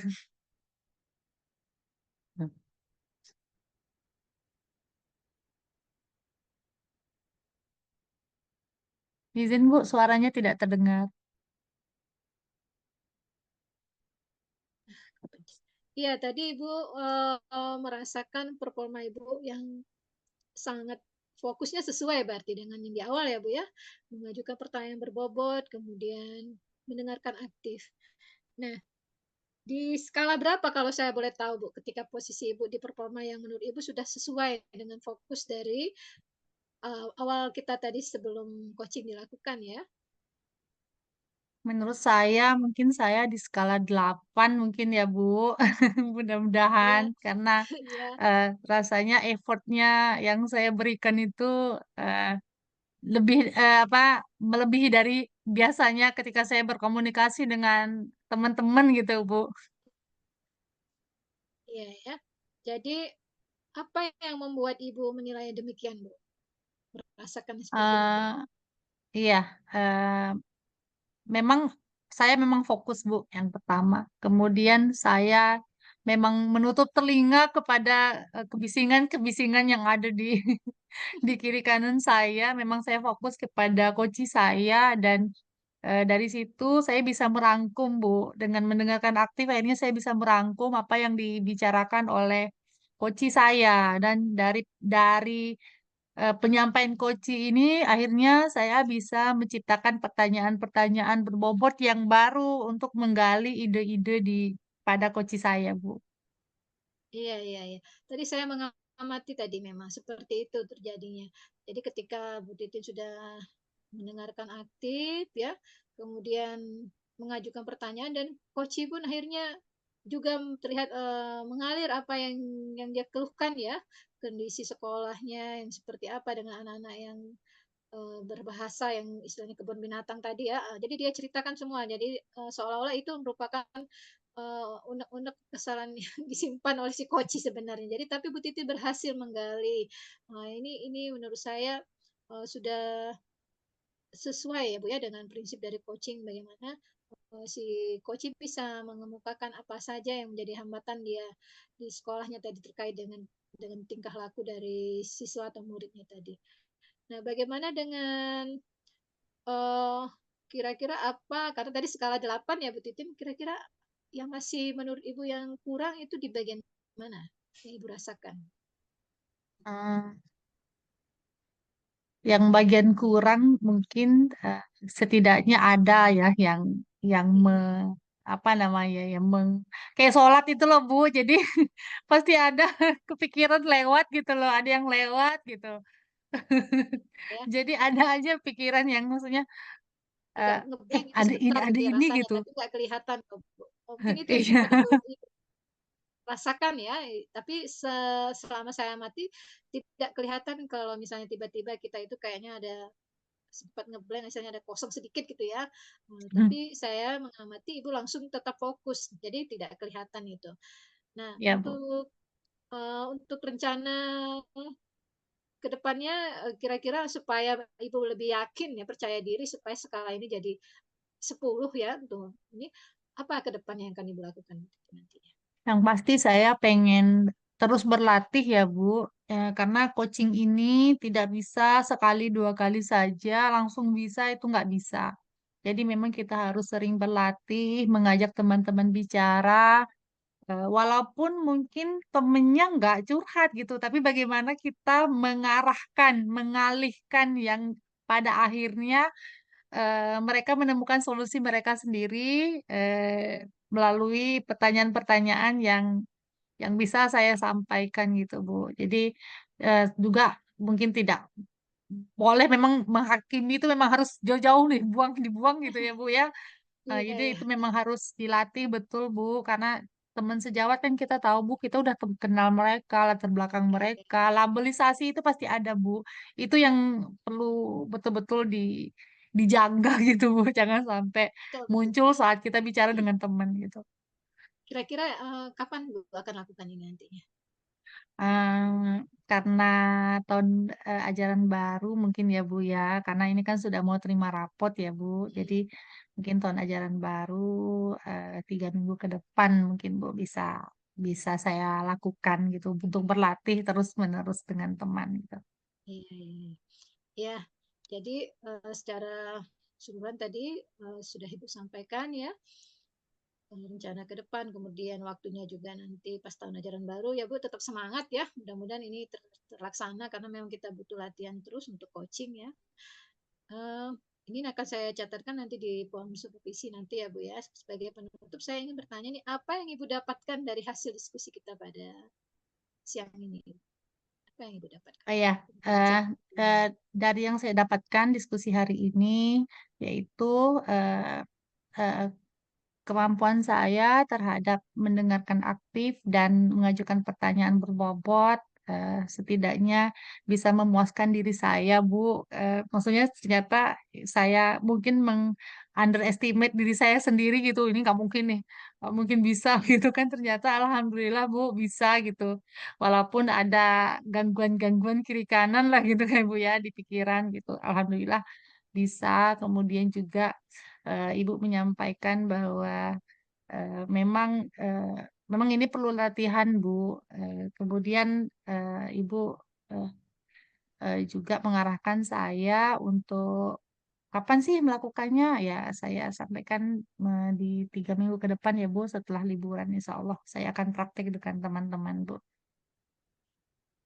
Izin Bu, suaranya tidak terdengar. Iya, tadi Ibu merasakan performa Ibu yang sangat fokusnya sesuai berarti dengan yang di awal ya Bu ya, mengajukan pertanyaan berbobot, kemudian mendengarkan aktif. Nah, di skala berapa kalau saya boleh tahu Bu, ketika posisi Ibu di performa yang menurut Ibu sudah sesuai dengan fokus dari awal kita tadi sebelum coaching dilakukan ya? Menurut saya mungkin saya di skala 8 mungkin ya Bu. Mudah-mudahan Iya, karena iya, rasanya effortnya yang saya berikan itu eh, lebih apa melebihi dari biasanya ketika saya berkomunikasi dengan teman-teman gitu Bu. iya ya. Jadi apa yang membuat Ibu menilai demikian Bu? Merasakan seperti itu? Eh, iya, memang saya memang fokus Bu yang pertama. Kemudian saya memang menutup telinga kepada kebisingan-kebisingan yang ada di di kiri kanan saya. Memang saya fokus kepada coach saya dan dari situ saya bisa merangkum Bu. Dengan mendengarkan aktif akhirnya saya bisa merangkum apa yang dibicarakan oleh coach saya dan dari penyampaian coach ini akhirnya saya bisa menciptakan pertanyaan-pertanyaan berbobot yang baru untuk menggali ide-ide di pada coach saya, Bu. Iya, iya, iya. Tadi saya mengamati tadi memang seperti itu terjadinya. Jadi ketika Bu Titin sudah mendengarkan aktif ya, kemudian mengajukan pertanyaan, dan coach pun akhirnya juga terlihat mengalir apa yang dia keluhkan ya, kondisi sekolahnya yang seperti apa dengan anak-anak yang berbahasa yang istilahnya kebun binatang tadi ya. Jadi dia ceritakan semua. Jadi seolah-olah itu merupakan unek-unek kesalahan yang disimpan oleh si koci sebenarnya. Jadi tapi Bu Titi berhasil menggali. Nah, ini menurut saya sudah sesuai ya Bu ya dengan prinsip dari coaching, bagaimana si coach bisa mengemukakan apa saja yang menjadi hambatan dia di sekolahnya tadi terkait dengan tingkah laku dari siswa atau muridnya tadi. Nah, bagaimana dengan eh kira-kira apa? Karena tadi skala 8 ya Bu Titin, kira-kira yang masih menurut Ibu yang kurang itu di bagian mana yang Ibu rasakan? Hmm, yang bagian kurang mungkin setidaknya ada ya yang apa namanya yang kayak sholat itu loh Bu. Jadi pasti ada kepikiran lewat gitu loh, ada yang lewat gitu. Ya, Jadi ada aja pikiran yang maksudnya agak ngeblank itu ada ini sebentar ada gitu ya ini rasanya, gitu. tapi nggak kelihatan. Mungkin itu yang Iya. sempat Ibu rasakan ya, tapi selama saya amati tidak kelihatan kalau misalnya tiba-tiba kita itu kayaknya ada sempat ngeblank, misalnya ada kosong sedikit gitu ya. Tapi saya mengamati Ibu langsung tetap fokus, jadi tidak kelihatan itu. Nah, Ya Bu. untuk rencana ke depannya kira-kira supaya Ibu lebih yakin ya, percaya diri supaya skala ini jadi 10 ya tuh. Ini apa ke depannya yang akan Ibu lakukan nantinya? Yang pasti saya pengen terus berlatih ya Bu, karena coaching ini tidak bisa sekali dua kali saja langsung bisa, itu nggak bisa. Jadi memang kita harus sering berlatih, mengajak teman-teman bicara, walaupun mungkin temennya nggak curhat gitu, tapi bagaimana kita mengarahkan, mengalihkan yang pada akhirnya mereka menemukan solusi mereka sendiri melalui pertanyaan-pertanyaan yang bisa saya sampaikan gitu, Bu. Jadi juga mungkin tidak boleh memang menghakimi itu memang harus jauh-jauh nih, dibuang gitu ya, Bu ya. Iya, Jadi ya. itu memang harus dilatih betul, Bu, karena teman sejawat kan kita tahu, Bu, kita udah kenal mereka, latar belakang mereka, labelisasi itu pasti ada, Bu. Itu yang perlu betul-betul dijaga gitu, Bu. Jangan sampai Betul, betul. muncul saat kita bicara dengan teman gitu. Kira-kira kapan Bu akan lakukan ini nantinya? Karena tahun ajaran baru mungkin ya Bu ya, karena ini kan sudah mau terima rapot ya Bu, jadi mungkin tahun ajaran baru 3 minggu ke depan mungkin Bu bisa bisa saya lakukan gitu untuk berlatih terus menerus dengan teman gitu. Iya, iya, iya. Ya, jadi secara keseluruhan tadi sudah Ibu sampaikan ya, rencana ke depan, kemudian waktunya juga nanti pas tahun ajaran baru ya Bu, tetap semangat ya. Mudah-mudahan ini terlaksana karena memang kita butuh latihan terus untuk coaching ya. Eh, ini akan saya catatkan nanti di form supervisi nanti ya Bu ya. Sebagai penutup saya ingin bertanya nih, apa yang Ibu dapatkan dari hasil diskusi kita pada siang ini? Apa yang Ibu dapatkan? Oh ya, eh, eh, dari yang saya dapatkan diskusi hari ini yaitu eh, eh, kemampuan saya terhadap mendengarkan aktif dan mengajukan pertanyaan berbobot setidaknya bisa memuaskan diri saya, Bu. Maksudnya ternyata saya mungkin underestimate diri saya sendiri gitu. Ini nggak mungkin nih, nggak mungkin bisa gitu kan. Ternyata alhamdulillah Bu bisa gitu. Walaupun ada gangguan-gangguan kiri kanan lah gitu kan Bu ya di pikiran gitu. Alhamdulillah bisa. Kemudian juga Ibu menyampaikan bahwa eh, memang eh, memang ini perlu latihan, Bu. Kemudian Ibu eh, juga mengarahkan saya untuk kapan sih melakukannya? Ya, saya sampaikan di 3 minggu ke depan ya, Bu. Setelah liburan, Insya Allah saya akan praktek dengan teman-teman, Bu.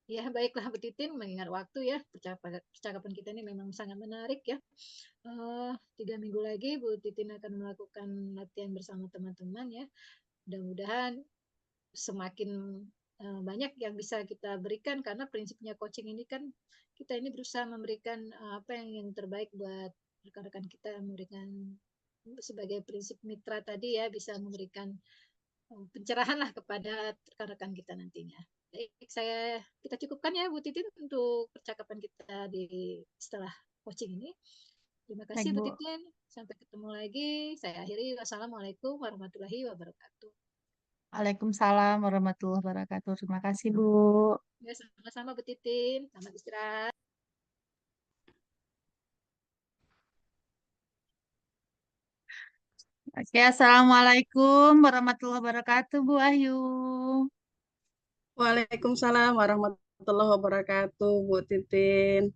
Ya, baiklah Bu Titin, mengingat waktu ya, percakapan kita ini memang sangat menarik ya. 3 minggu lagi Bu Titin akan melakukan latihan bersama teman-teman ya. Mudah-mudahan semakin banyak yang bisa kita berikan, karena prinsipnya coaching ini kan kita ini berusaha memberikan apa yang terbaik buat rekan-rekan kita, memberikan sebagai prinsip mitra tadi ya, bisa memberikan pencerahan lah kepada rekan-rekan kita nantinya. Baik, kita cukupkan ya Bu Titin untuk percakapan kita setelah coaching ini. Terima Baik, kasih Bu Bu. Titin. Sampai ketemu lagi. Saya akhiri. Wassalamualaikum warahmatullahi wabarakatuh. Waalaikumsalam warahmatullahi wabarakatuh. Terima kasih, Bu. Ya, sama-sama Bu Titin. Selamat istirahat. Oke, Assalamualaikum warahmatullahi wabarakatuh, Bu Ayu. Waalaikumsalam warahmatullahi wabarakatuh, Bu Titin.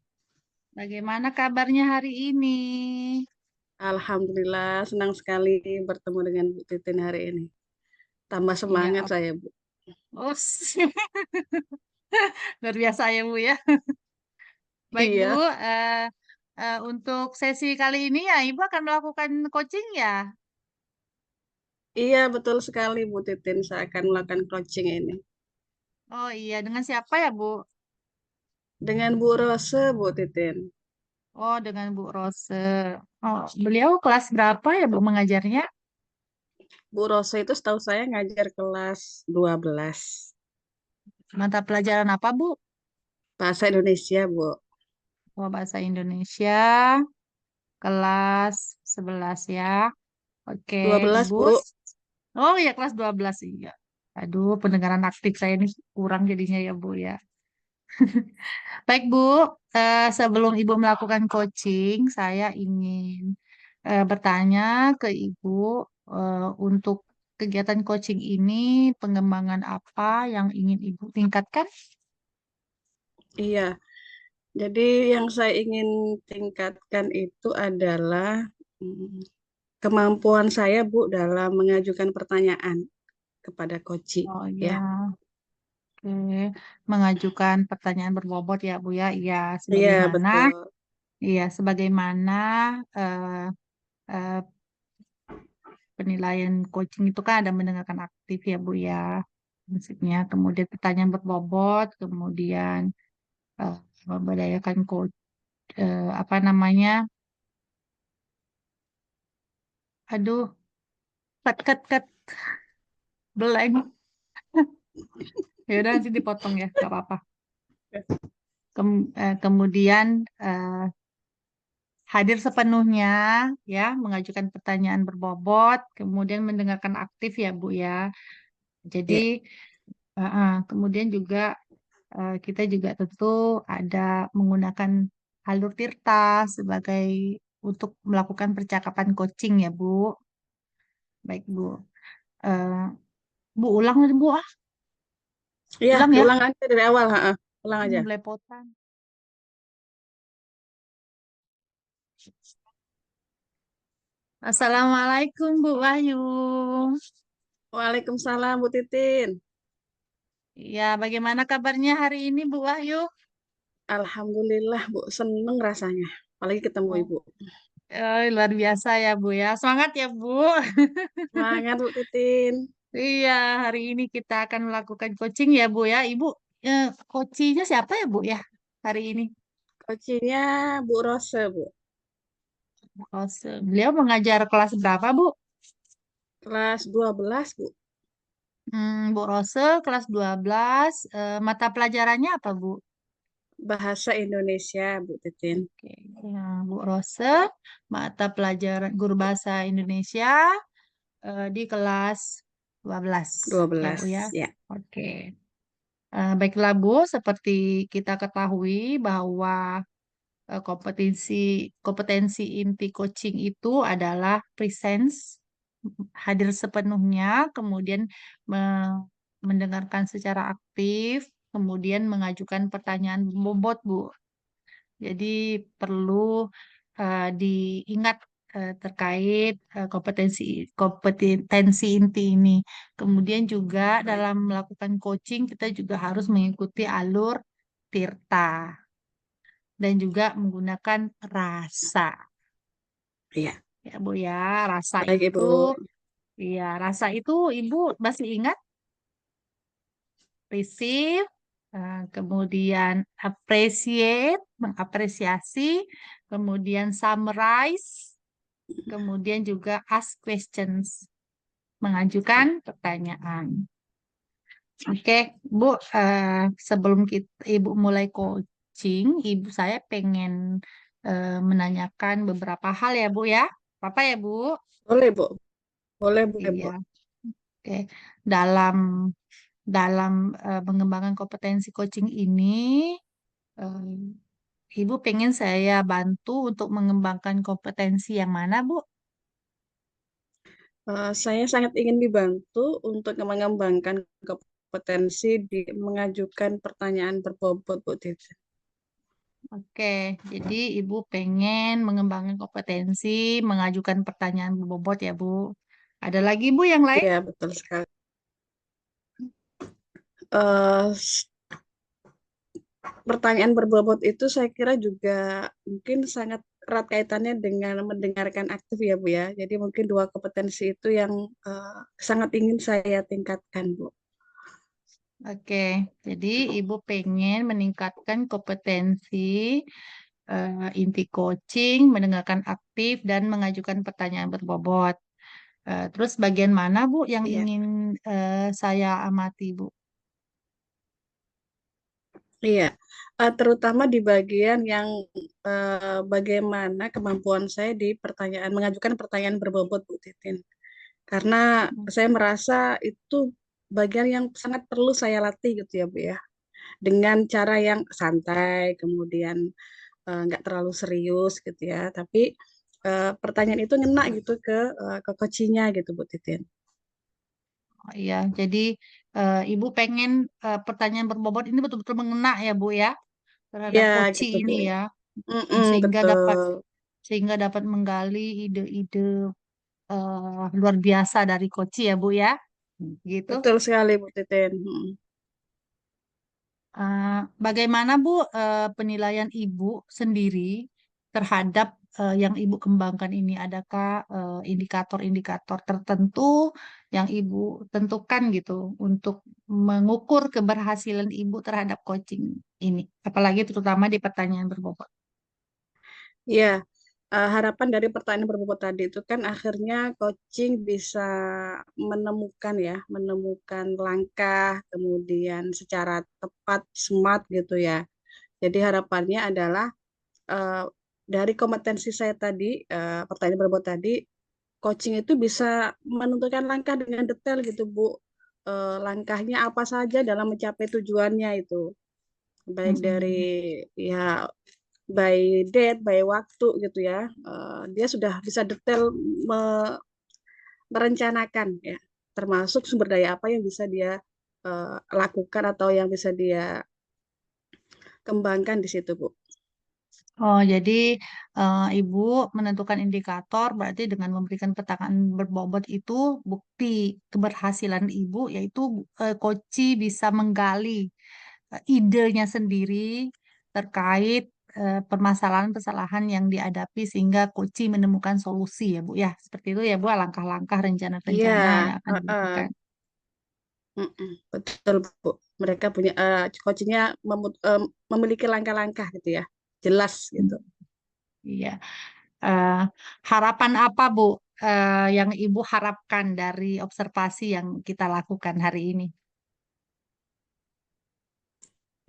Bagaimana kabarnya hari ini? Alhamdulillah, senang sekali bertemu dengan Bu Titin hari ini. Tambah Iya, semangat saya, Bu. oh, luar biasa ya, Bu ya. Baik, Bu. Iya, Untuk sesi kali ini ya, Ibu akan melakukan coaching ya? iya betul sekali, Bu Titin. Saya akan melakukan coaching ini. Oh iya, dengan siapa ya, Bu? Dengan Bu Rose, Bu Titin. Oh, dengan Bu Rose. Oh, beliau kelas berapa ya, Bu, mengajarnya? Bu Rose itu setahu saya ngajar kelas 12. Mata pelajaran apa, Bu? Bahasa Indonesia, Bu. Oh, bahasa Indonesia, kelas 11 ya. Oke, 12, Ibu. Bu. Oh iya, kelas 12 iya. Aduh, pendengaran aktif saya ini kurang jadinya ya, Bu ya. Baik, Bu. Sebelum Ibu melakukan coaching, saya ingin bertanya ke Ibu untuk kegiatan coaching ini, pengembangan apa yang ingin Ibu tingkatkan? Iya, jadi yang saya ingin tingkatkan itu adalah mm, kemampuan saya, Bu, dalam mengajukan pertanyaan kepada coach, Oh ya. iya, oke. Mengajukan pertanyaan berbobot ya, Bu ya. Iya, Iya, sebagaimana, betul. iya, sebagaimana eh, eh, penilaian coaching itu kan ada mendengarkan aktif ya, Bu ya. Maksudnya, kemudian pertanyaan berbobot, kemudian eh, memberdayakan coach, apa namanya? Aduh, cut, blank. Ya udah nanti dipotong ya, nggak apa-apa. Kemudian hadir sepenuhnya, ya, mengajukan pertanyaan berbobot, kemudian mendengarkan aktif ya, Bu ya. Jadi, Ya, kemudian juga kita juga tentu ada menggunakan alur Tirta sebagai untuk melakukan percakapan coaching ya, Bu. Baik, Bu. Eh, Bu, ulang aja, Bu. iya, Ulang ya. diulang aja dari awal, ha. Ulang aja. Belepotan. Assalamualaikum, Bu Wahyu. Waalaikumsalam, Bu Titin. Ya, bagaimana kabarnya hari ini, Bu Wahyu? Alhamdulillah, Bu, seneng rasanya. Apalagi ketemu Oh, Ibu. luar biasa ya, Bu ya. Semangat ya, Bu. Semangat, Bu Titin. Iya, hari ini kita akan melakukan coaching ya, Bu ya. Ibu, coachingnya siapa ya, Bu ya, hari ini? Coachingnya Bu Rose, Bu. Oh, beliau mengajar kelas berapa, Bu? Kelas 12, Bu. Bu Rose, kelas 12. Mata pelajarannya apa, Bu? Bahasa Indonesia, Bu Titin. Oke, ya, Bu Rose, mata pelajaran guru bahasa Indonesia di kelas 12 ya, Bu 12, ya. ya. Oke. Baiklah, Bu, seperti kita ketahui bahwa kompetensi kompetensi inti coaching itu adalah presence, hadir sepenuhnya, kemudian mendengarkan secara aktif, kemudian mengajukan pertanyaan bobot, Bu. Jadi perlu diingat terkait kompetensi inti ini. Kemudian juga dalam melakukan coaching kita juga harus mengikuti alur Tirta dan juga menggunakan rasa. Iya. Ya, Bu ya, rasa Baik, itu, Ibu. ya, rasa itu Ibu masih ingat? Receive, kemudian appreciate, mengapresiasi, kemudian summarize, kemudian juga ask questions, mengajukan pertanyaan. Oke, Bu, sebelum Ibu mulai coaching, saya pengen menanyakan beberapa hal ya, Bu ya. Apa ya, Bu? Boleh, Bu. Boleh, Bu. Iya. Oke, dalam dalam mengembangkan kompetensi coaching ini, Ibu pengen saya bantu untuk mengembangkan kompetensi yang mana, Bu? Saya sangat ingin dibantu untuk mengembangkan kompetensi di mengajukan pertanyaan berbobot, Bu Titi. Oke, jadi Ibu pengen mengembangkan kompetensi, mengajukan pertanyaan berbobot ya, Bu. Ada lagi, Bu, yang lain? Iya, betul sekali. Eh, Pertanyaan berbobot itu saya kira juga mungkin sangat erat kaitannya dengan mendengarkan aktif ya, Bu ya. Jadi mungkin dua kompetensi itu yang sangat ingin saya tingkatkan, Bu. Oke, jadi Ibu pengen meningkatkan kompetensi inti coaching, mendengarkan aktif, dan mengajukan pertanyaan berbobot. Terus bagian mana, Bu, yang Iya. ingin saya amati, Bu? Iya, terutama di bagian yang bagaimana kemampuan saya di pertanyaan mengajukan pertanyaan berbobot, Bu Titin. Karena saya merasa itu bagian yang sangat perlu saya latih gitu ya, Bu ya. Dengan cara yang santai, kemudian nggak terlalu serius gitu ya. Tapi pertanyaan itu ngena gitu ke coachingnya gitu, Bu Titin. Oh, iya, jadi Ibu pengen pertanyaan berbobot ini betul-betul mengena ya, Bu ya, terhadap Ya, coach gitu Bu. ini ya, sehingga dapat Betul. menggali ide-ide luar biasa dari coach ya, Bu ya. Gitu. Betul sekali, Bu Titin. Bagaimana Bu penilaian Ibu sendiri terhadap yang Ibu kembangkan ini? Adakah indikator-indikator tertentu yang Ibu tentukan gitu untuk mengukur keberhasilan Ibu terhadap coaching ini? Apalagi terutama di pertanyaan berbobot. Ya, harapan dari pertanyaan berbobot tadi itu kan akhirnya coaching bisa menemukan langkah, kemudian secara tepat, smart gitu ya. Jadi harapannya adalah eh, dari kompetensi saya tadi, pertanyaan berbobot tadi, coaching itu bisa menentukan langkah dengan detail gitu, Bu. Langkahnya apa saja dalam mencapai tujuannya itu, baik dari Mm-mm. ya by date, by waktu gitu ya. Dia sudah bisa detail merencanakan ya, termasuk sumber daya apa yang bisa dia lakukan atau yang bisa dia kembangkan di situ, Bu. Oh, jadi Ibu menentukan indikator berarti dengan memberikan pertanyaan berbobot itu bukti keberhasilan Ibu yaitu Koci bisa menggali idenya sendiri terkait permasalahan-permasalahan yang dihadapi sehingga Koci menemukan solusi ya Bu ya. Seperti itu ya Bu, langkah-langkah Iya, rencana-rencana yang akan dilakukan. betul, Bu. Mereka punya coachingnya memiliki langkah-langkah gitu ya, jelas gitu. Iya. Eh, Harapan apa, Bu, yang Ibu harapkan dari observasi yang kita lakukan hari ini?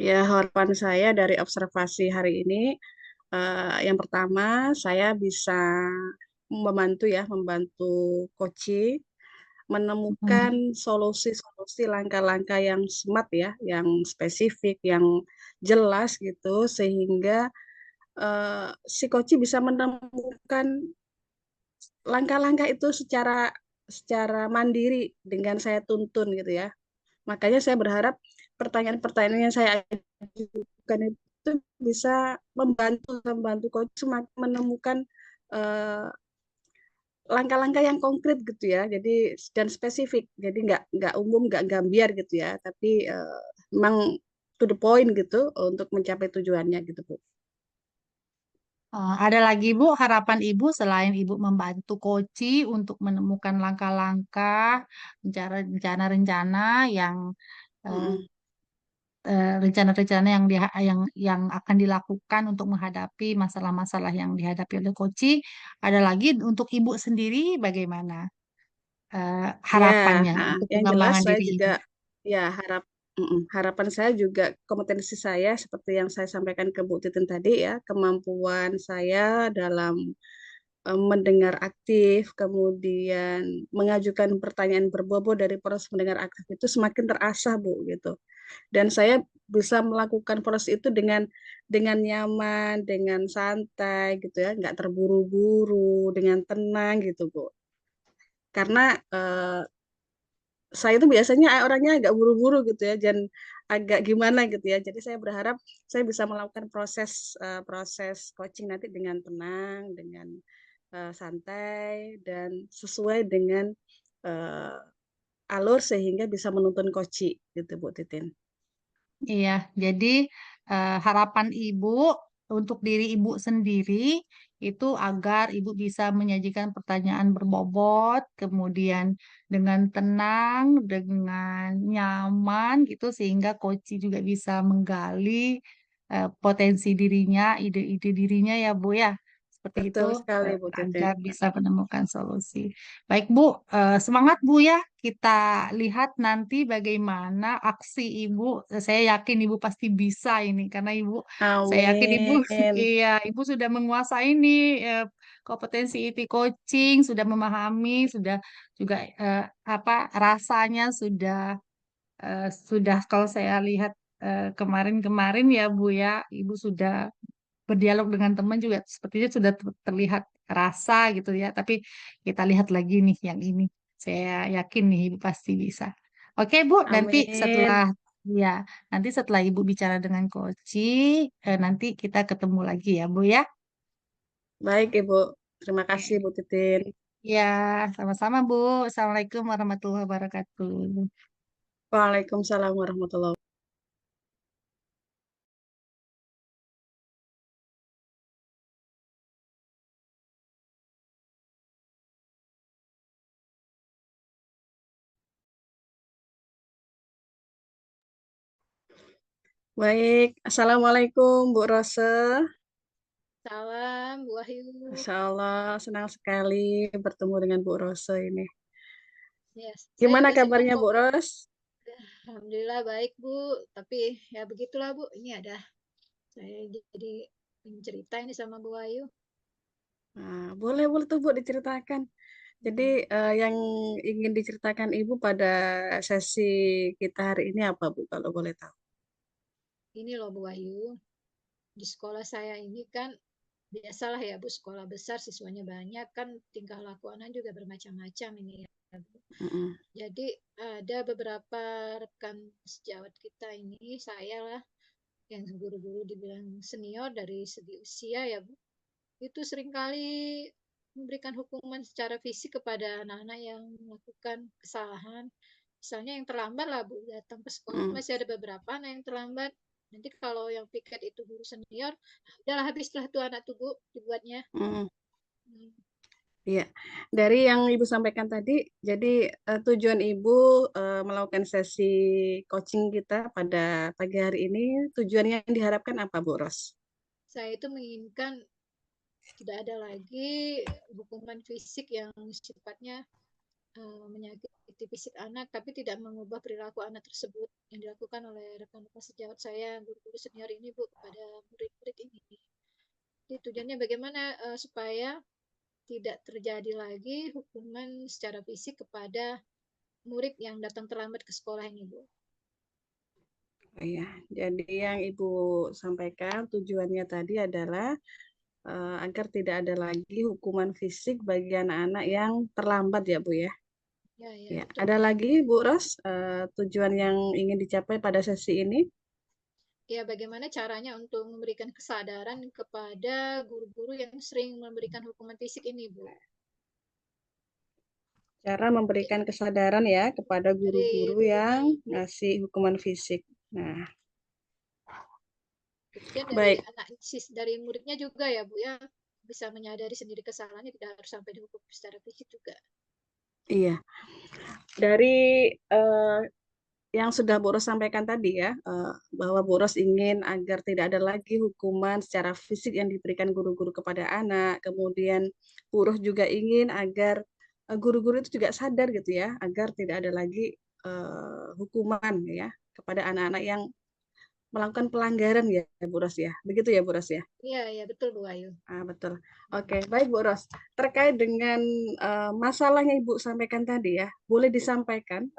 Ya, harapan saya dari observasi hari ini, yang pertama saya bisa membantu coaching menemukan Hmm. solusi-solusi langkah-langkah yang smart ya, yang spesifik, yang jelas gitu, sehingga si coach bisa menemukan langkah-langkah itu secara secara mandiri dengan saya tuntun gitu ya. Makanya saya berharap pertanyaan-pertanyaan yang saya ajukan itu bisa membantu membantu coach semakin menemukan eh, langkah-langkah yang konkret gitu ya. Jadi dan spesifik. Jadi nggak umum, nggak gambiar gitu ya. Tapi memang to the point gitu untuk mencapai tujuannya gitu Bu. Ada lagi, Bu, harapan Ibu selain Ibu membantu Koci untuk menemukan langkah-langkah, rencana-rencana yang eh, Mm-mm. rencana-rencana yang akan dilakukan untuk menghadapi masalah-masalah yang dihadapi oleh Koci. Ada lagi untuk ibu sendiri bagaimana Ya, harapannya untuk yang jelas pengembangan saya diri ibu? juga ya harapan saya juga kompetensi saya seperti yang saya sampaikan ke Bu Titin tadi ya, kemampuan saya dalam mendengar aktif, kemudian mengajukan pertanyaan berbobot dari proses mendengar aktif itu semakin terasah Bu gitu. Dan saya bisa melakukan proses itu dengan nyaman, dengan santai gitu ya, nggak terburu-buru, dengan tenang gitu Bu. Karena saya itu biasanya orangnya agak buru-buru gitu ya, dan agak gimana gitu ya. Jadi saya berharap saya bisa melakukan proses coaching nanti dengan tenang, dengan santai dan sesuai dengan uh, alur sehingga bisa menuntun coaching gitu Bu Titin. Iya, jadi harapan ibu untuk diri ibu sendiri itu agar ibu bisa menyajikan pertanyaan berbobot, kemudian dengan tenang, dengan nyaman gitu, sehingga coach juga bisa menggali potensi dirinya, ide-ide dirinya ya Bu ya. Seperti itu Betul sekali Bu Titin. agar bisa menemukan solusi. Baik Bu, semangat Bu ya. Kita lihat nanti bagaimana aksi Ibu. Saya yakin Ibu pasti bisa ini karena saya yakin Ibu, Amin. iya, Ibu sudah menguasai ini kompetensi IT coaching, sudah memahami, sudah juga apa rasanya sudah kalau saya lihat kemarin-kemarin ya Bu ya, Ibu sudah berdialog dengan teman juga sepertinya sudah terlihat rasa gitu ya. Tapi kita lihat lagi nih yang ini. Saya yakin nih Ibu pasti bisa. Oke Bu, Amin. ya nanti setelah Ibu bicara dengan Koci, nanti kita ketemu lagi ya Bu ya. Baik Ibu. Terima kasih Oke. Bu Titin. Ya, sama-sama Bu. Assalamualaikum warahmatullahi wabarakatuh. Waalaikumsalam warahmatullahi wabarakatuh. Baik. Assalamualaikum Bu Rose. Salam, Bu Wahyu. Masya Allah, senang sekali bertemu dengan Bu Rose ini. Ya, saya Gimana juga senang kabarnya kok, Bu Bu. Ros? Alhamdulillah baik, Bu. Tapi ya begitulah, Bu. Ini ada saya jadi ingin cerita ini sama Bu Wahyu. Nah, boleh boleh tuh Bu diceritakan. Jadi Hmm, yang ingin diceritakan Ibu pada sesi kita hari ini apa Bu kalau boleh tahu? Ini loh Bu Wahyu. Di sekolah saya ini kan biasalah ya Bu, sekolah besar siswanya banyak kan tingkah laku anak juga bermacam-macam ini ya Bu. Mm-mm. Jadi ada beberapa rekan sejawat kita ini, saya lah yang guru-guru dibilang senior dari segi usia ya Bu, itu seringkali memberikan hukuman secara fisik kepada anak-anak yang melakukan kesalahan. Misalnya yang terlambat lah Bu, datang ke sekolah Mm. masih ada beberapa anak yang terlambat. Nanti kalau yang piket itu guru senior, udahlah habislah tuh anak tuh Bu dibuatnya. Mm. Hmm. Iya, dari yang Ibu sampaikan tadi, jadi tujuan Ibu melakukan sesi coaching kita pada pagi hari ini, tujuannya yang diharapkan apa Bu Ros? Saya itu menginginkan tidak ada lagi hukuman fisik yang sifatnya menyakiti fisik anak, tapi tidak mengubah perilaku anak tersebut yang dilakukan oleh rekan-rekan sejawat saya, guru-guru senior ini Bu, kepada murid-murid ini. Jadi tujuannya bagaimana supaya tidak terjadi lagi hukuman secara fisik kepada murid yang datang terlambat ke sekolah ini, Bu. Iya, jadi yang Ibu sampaikan tujuannya tadi adalah agar tidak ada lagi hukuman fisik bagi anak-anak yang terlambat ya Bu ya. Ya, ya, Ya, betul. ada lagi Bu Ros tujuan yang ingin dicapai pada sesi ini? Ya, bagaimana caranya untuk memberikan kesadaran kepada guru-guru yang sering memberikan hukuman fisik ini, Bu? Cara memberikan kesadaran ya kepada Dari guru-guru yang gurunya, ngasih hukuman fisik. Nah, kemudian dari baik. anak dari muridnya juga ya Bu ya, bisa menyadari sendiri kesalahannya, tidak harus sampai dihukum secara fisik juga. Iya. Dari eh, yang sudah Bu Ros sampaikan tadi ya, bahwa Bu Ros ingin agar tidak ada lagi hukuman secara fisik yang diberikan guru-guru kepada anak. Kemudian Bu Ros juga ingin agar guru-guru itu juga sadar gitu ya, agar tidak ada lagi hukuman ya kepada anak-anak yang melakukan pelanggaran ya Bu Ros ya. Begitu ya Bu Ros ya? Iya, iya betul Bu Ayu. Betul. Oke, baik Bu Ros. Terkait dengan masalah yang Ibu sampaikan tadi ya, boleh disampaikan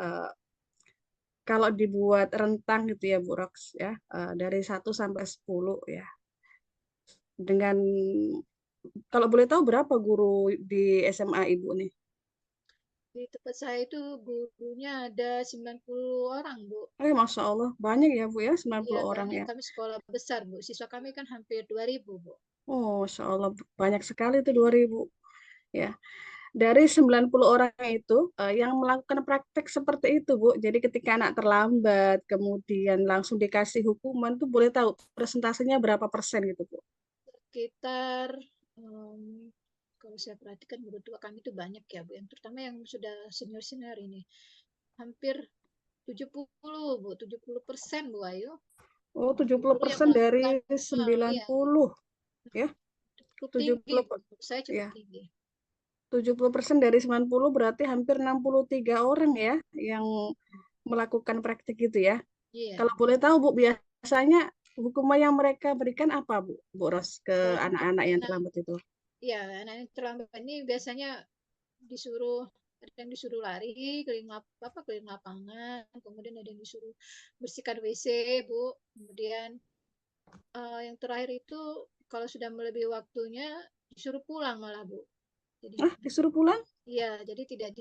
kalau dibuat rentang gitu ya Bu Ros ya, dari 1 sampai 10 ya. Dengan kalau boleh tahu berapa guru di SMA Ibu nih? Di tempat saya itu gurunya ada 90 orang, Bu. Masya Allah, banyak ya Bu ya, 90 Iya, orang banyak. ya. Kami sekolah besar, Bu. Siswa kami kan hampir 2.000, Bu. Oh, Masya Allah, banyak sekali itu 2.000 ya. Dari 90 orang itu yang melakukan praktek seperti itu, Bu. Jadi ketika anak terlambat, kemudian langsung dikasih hukuman, tuh boleh tahu persentasenya berapa persen gitu, Bu? Sekitar, kalau saya perhatikan guru tua kami itu banyak ya, Bu. Yang terutama yang sudah senior-senior ini. Hampir 70, Bu. 70%, Bu Ayu. Oh, 70% Guru yang melakukan, dari 90 ya. cukup tinggi, 70 Bu. Menurut saya cukup ya. tinggi. 70% dari 90 berarti hampir 63 orang ya yang melakukan praktik itu ya. Iya. Kalau boleh tahu Bu, biasanya hukuman yang mereka berikan apa Bu Ros ke Kalau untuk anak-anak yang anak, terlambat itu? ya anak yang terlambat ini biasanya disuruh, ada yang disuruh lari keliling lapangan, kemudian ada yang disuruh bersihkan WC, Bu. Kemudian yang terakhir itu kalau sudah melebihi waktunya disuruh pulang malah, Bu. Jadi Disuruh pulang? iya, jadi tidak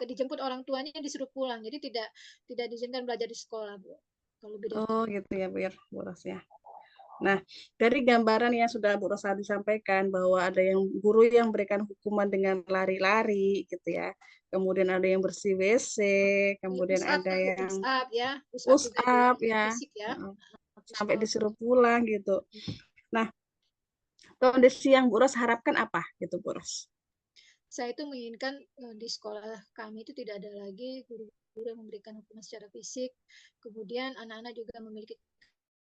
dijemput orang tuanya, disuruh pulang. Jadi tidak diizinkan belajar di sekolah, Bu. Kalau lebih dari Oh gitu ya Bu Ros ya. Nah, dari gambaran yang sudah Bu Rosa disampaikan bahwa ada yang guru yang berikan hukuman dengan lari-lari gitu ya. Kemudian ada yang bersih WC, ya, kemudian push up ada kan, Bu, yang push up ya. Push up push juga up diajarkan ya, fisik ya. Push sampai up. disuruh pulang gitu. Nah, kondisi yang Bu Ros harapkan apa gitu Bu Ros? Saya itu menginginkan di sekolah kami itu tidak ada lagi guru-guru yang memberikan hukuman secara fisik. Kemudian anak-anak juga memiliki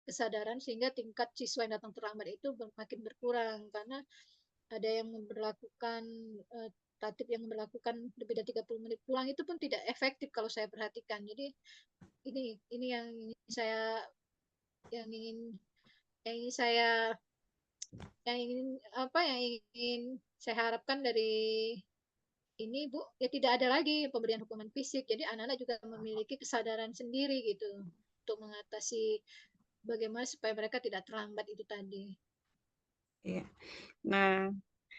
kesadaran sehingga tingkat siswa yang datang terlambat itu makin berkurang karena ada yang memperlakukan tatip yang memperlakukan lebih dari 30 menit pulang itu pun tidak efektif kalau saya perhatikan. Jadi ini saya yang ingin yang ingin saya yang ingin yang ingin saya harapkan dari ini, Bu, ya tidak ada lagi pemberian hukuman fisik. Jadi anak-anak juga memiliki kesadaran sendiri gitu untuk mengatasi bagaimana supaya mereka tidak terlambat itu tadi. Iya. Nah,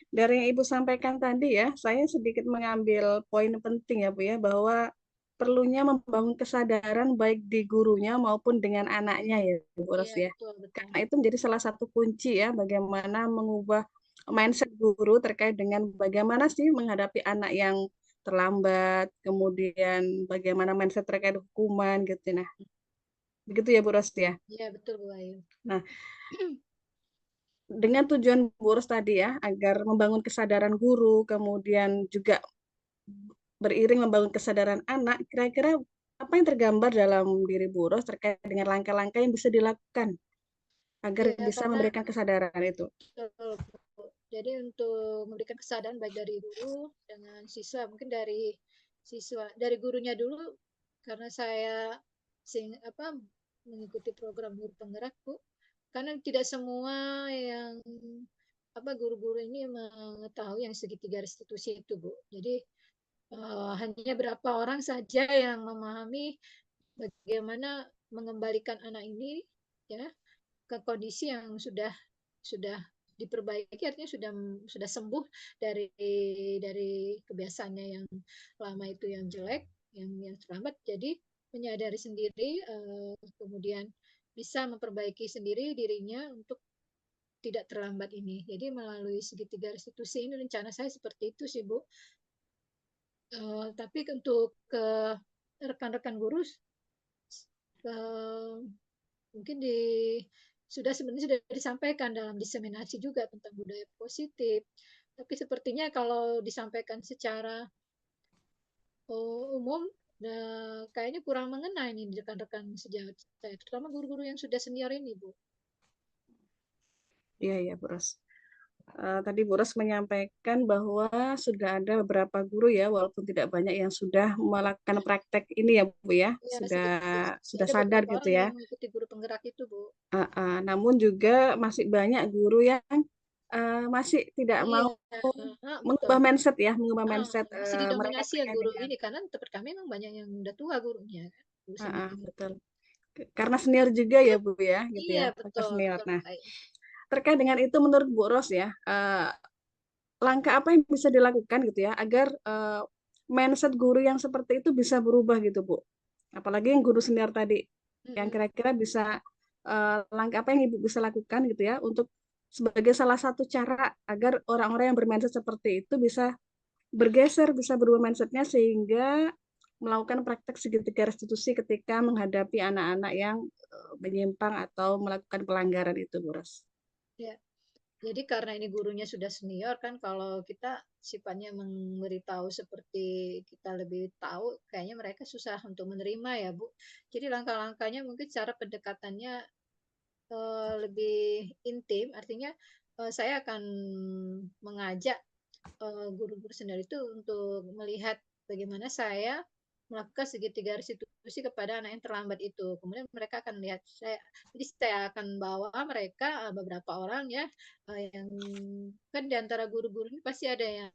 dari yang Ibu sampaikan tadi ya, saya sedikit mengambil poin penting ya Bu ya, bahwa perlunya membangun kesadaran baik di gurunya maupun dengan anaknya ya Bu Ros Iya, ya. betul, betul. Karena itu menjadi salah satu kunci ya bagaimana mengubah mindset guru terkait dengan bagaimana sih menghadapi anak yang terlambat, kemudian bagaimana mindset terkait hukuman gitu. Nah, begitu ya Bu Ros ya. Iya, betul, Bu Ayu. Nah, dengan tujuan Bu Ros tadi ya, agar membangun kesadaran guru, kemudian juga beriring membangun kesadaran anak, kira-kira apa yang tergambar dalam diri Bu Ros terkait dengan langkah-langkah yang bisa dilakukan agar Iya, bisa karena memberikan kesadaran itu? jadi untuk memberikan kesadaran baik dari guru dengan siswa, mungkin dari gurunya dulu karena saya mengikuti program guru penggerak, Bu. Karena tidak semua yang guru-guru ini mengetahui yang segitiga restitusi itu, Bu. Jadi hanya berapa orang saja yang memahami bagaimana mengembalikan anak ini ya ke kondisi yang sudah diperbaiki, artinya sudah sembuh dari kebiasaannya yang lama itu yang jelek, yang terlambat. Jadi menyadari sendiri, kemudian bisa memperbaiki sendiri dirinya untuk tidak terlambat ini. Jadi melalui segitiga restitusi ini rencana saya seperti itu sih, Bu. Tapi untuk ke rekan-rekan guru mungkin sebenarnya sudah disampaikan dalam diseminasi juga tentang budaya positif. Tapi sepertinya kalau disampaikan secara umum kayaknya kurang mengena ini di rekan-rekan sejawat saya, terutama guru-guru yang sudah senior ini, Bu. Iya, iya, Bu Ros. Tadi Bu Ros menyampaikan bahwa sudah ada beberapa guru ya, walaupun tidak banyak yang sudah melakukan praktek ini ya Bu ya, Ya, sudah sedikit. sudah Ada sadar beberapa gitu orang ya. yang mengikuti guru penggerak itu, Bu. Namun juga masih banyak guru yang masih tidak Iya, mau betul. mengubah mindset ya, mengubah mindset Masih mereka didominasi ya terkait guru dengan ini, karena tempat kami memang banyak yang udah tua gurunya, kan, guru senior. betul. Karena senior juga ya Bu ya, gitu Iya, ya, faktor betul, senior. betul, Nah, Pak. terkait dengan itu menurut Bu Ros ya, langkah apa yang bisa dilakukan gitu ya agar mindset guru yang seperti itu bisa berubah gitu Bu. Apalagi yang guru senior tadi, yang Mm-mm. kira-kira bisa langkah apa yang Ibu bisa lakukan gitu ya untuk sebagai salah satu cara agar orang-orang yang bermindset seperti itu bisa bergeser, bisa berubah mindsetnya sehingga melakukan praktek segitiga restitusi ketika menghadapi anak-anak yang menyimpang atau melakukan pelanggaran itu, Bu Ros. Ya. Jadi karena ini gurunya sudah senior kan, kalau kita sifatnya memberitahu seperti kita lebih tahu, kayaknya mereka susah untuk menerima ya, Bu. Jadi langkah-langkahnya mungkin cara pendekatannya lebih intim, artinya saya akan mengajak guru-guru senior itu untuk melihat bagaimana saya melakukan segitiga restitusi kepada anak yang terlambat itu. Kemudian mereka akan lihat saya, jadi saya akan bawa mereka beberapa orang ya, yang kan di antara guru-guru ini pasti ada yang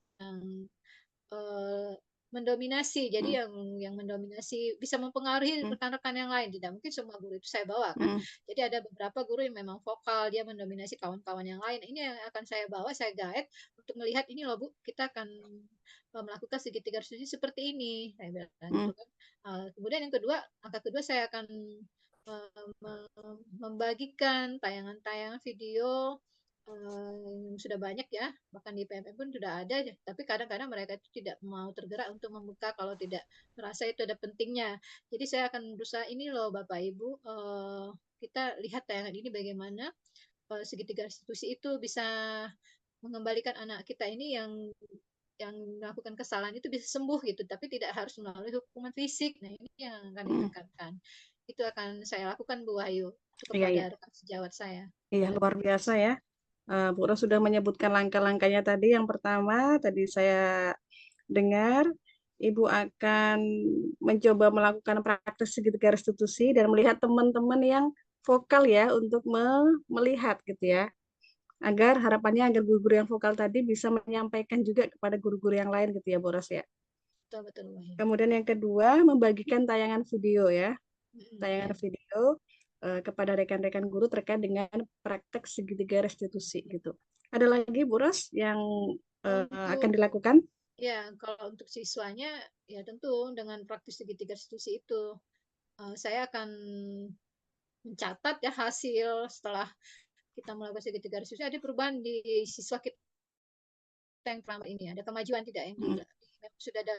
eh, mendominasi. Jadi Hmm, yang mendominasi bisa mempengaruhi hmm, rekan-rekan yang lain. Tidak mungkin semua guru itu saya bawa kan. hmm, Jadi ada beberapa guru yang memang vokal, dia mendominasi kawan-kawan yang lain. Ini yang akan saya bawa, saya guide untuk melihat ini loh Bu, kita akan melakukan segitiga restitusi seperti ini. Saya bilang hmm, gitu kan. Kemudian yang kedua, angka kedua saya akan membagikan tayangan-tayangan video yang sudah banyak ya, bahkan di PMM pun sudah ada, tapi kadang-kadang mereka itu tidak mau tergerak untuk membuka kalau tidak merasa itu ada pentingnya. Jadi saya akan berusaha, ini loh Bapak Ibu, kita lihat tayangan ini bagaimana segitiga restitusi itu bisa mengembalikan anak kita ini yang melakukan kesalahan itu bisa sembuh gitu, tapi tidak harus melalui hukuman fisik. Nah, ini yang akan hmm. ditekankan. Itu akan saya lakukan Bu Wahyu itu Iya, iya. kepada rekan sejawat saya. Iya, luar biasa ya. Bu Ros sudah menyebutkan langkah-langkahnya tadi. Yang pertama, tadi saya dengar Ibu akan mencoba melakukan praktek segitiga restitusi dan melihat teman-teman yang vokal ya untuk melihat gitu ya. Agar harapannya agar guru-guru yang vokal tadi bisa menyampaikan juga kepada guru-guru yang lain gitu ya, Bu Ros ya. Betul, betul Bu Wahyu. Kemudian yang kedua, membagikan tayangan video ya. Ya. Tayangan video kepada rekan-rekan guru terkait dengan praktek segitiga restitusi gitu. Ada lagi Bu Ros yang akan Untuk dilakukan? Ya, kalau untuk siswanya, ya tentu dengan praktis segitiga restitusi itu, saya akan mencatat ya hasil setelah kita melakukan segitiga restitusi, ada perubahan di siswa kita yang selama ini, ada kemajuan tidak yang Hmm, sudah ada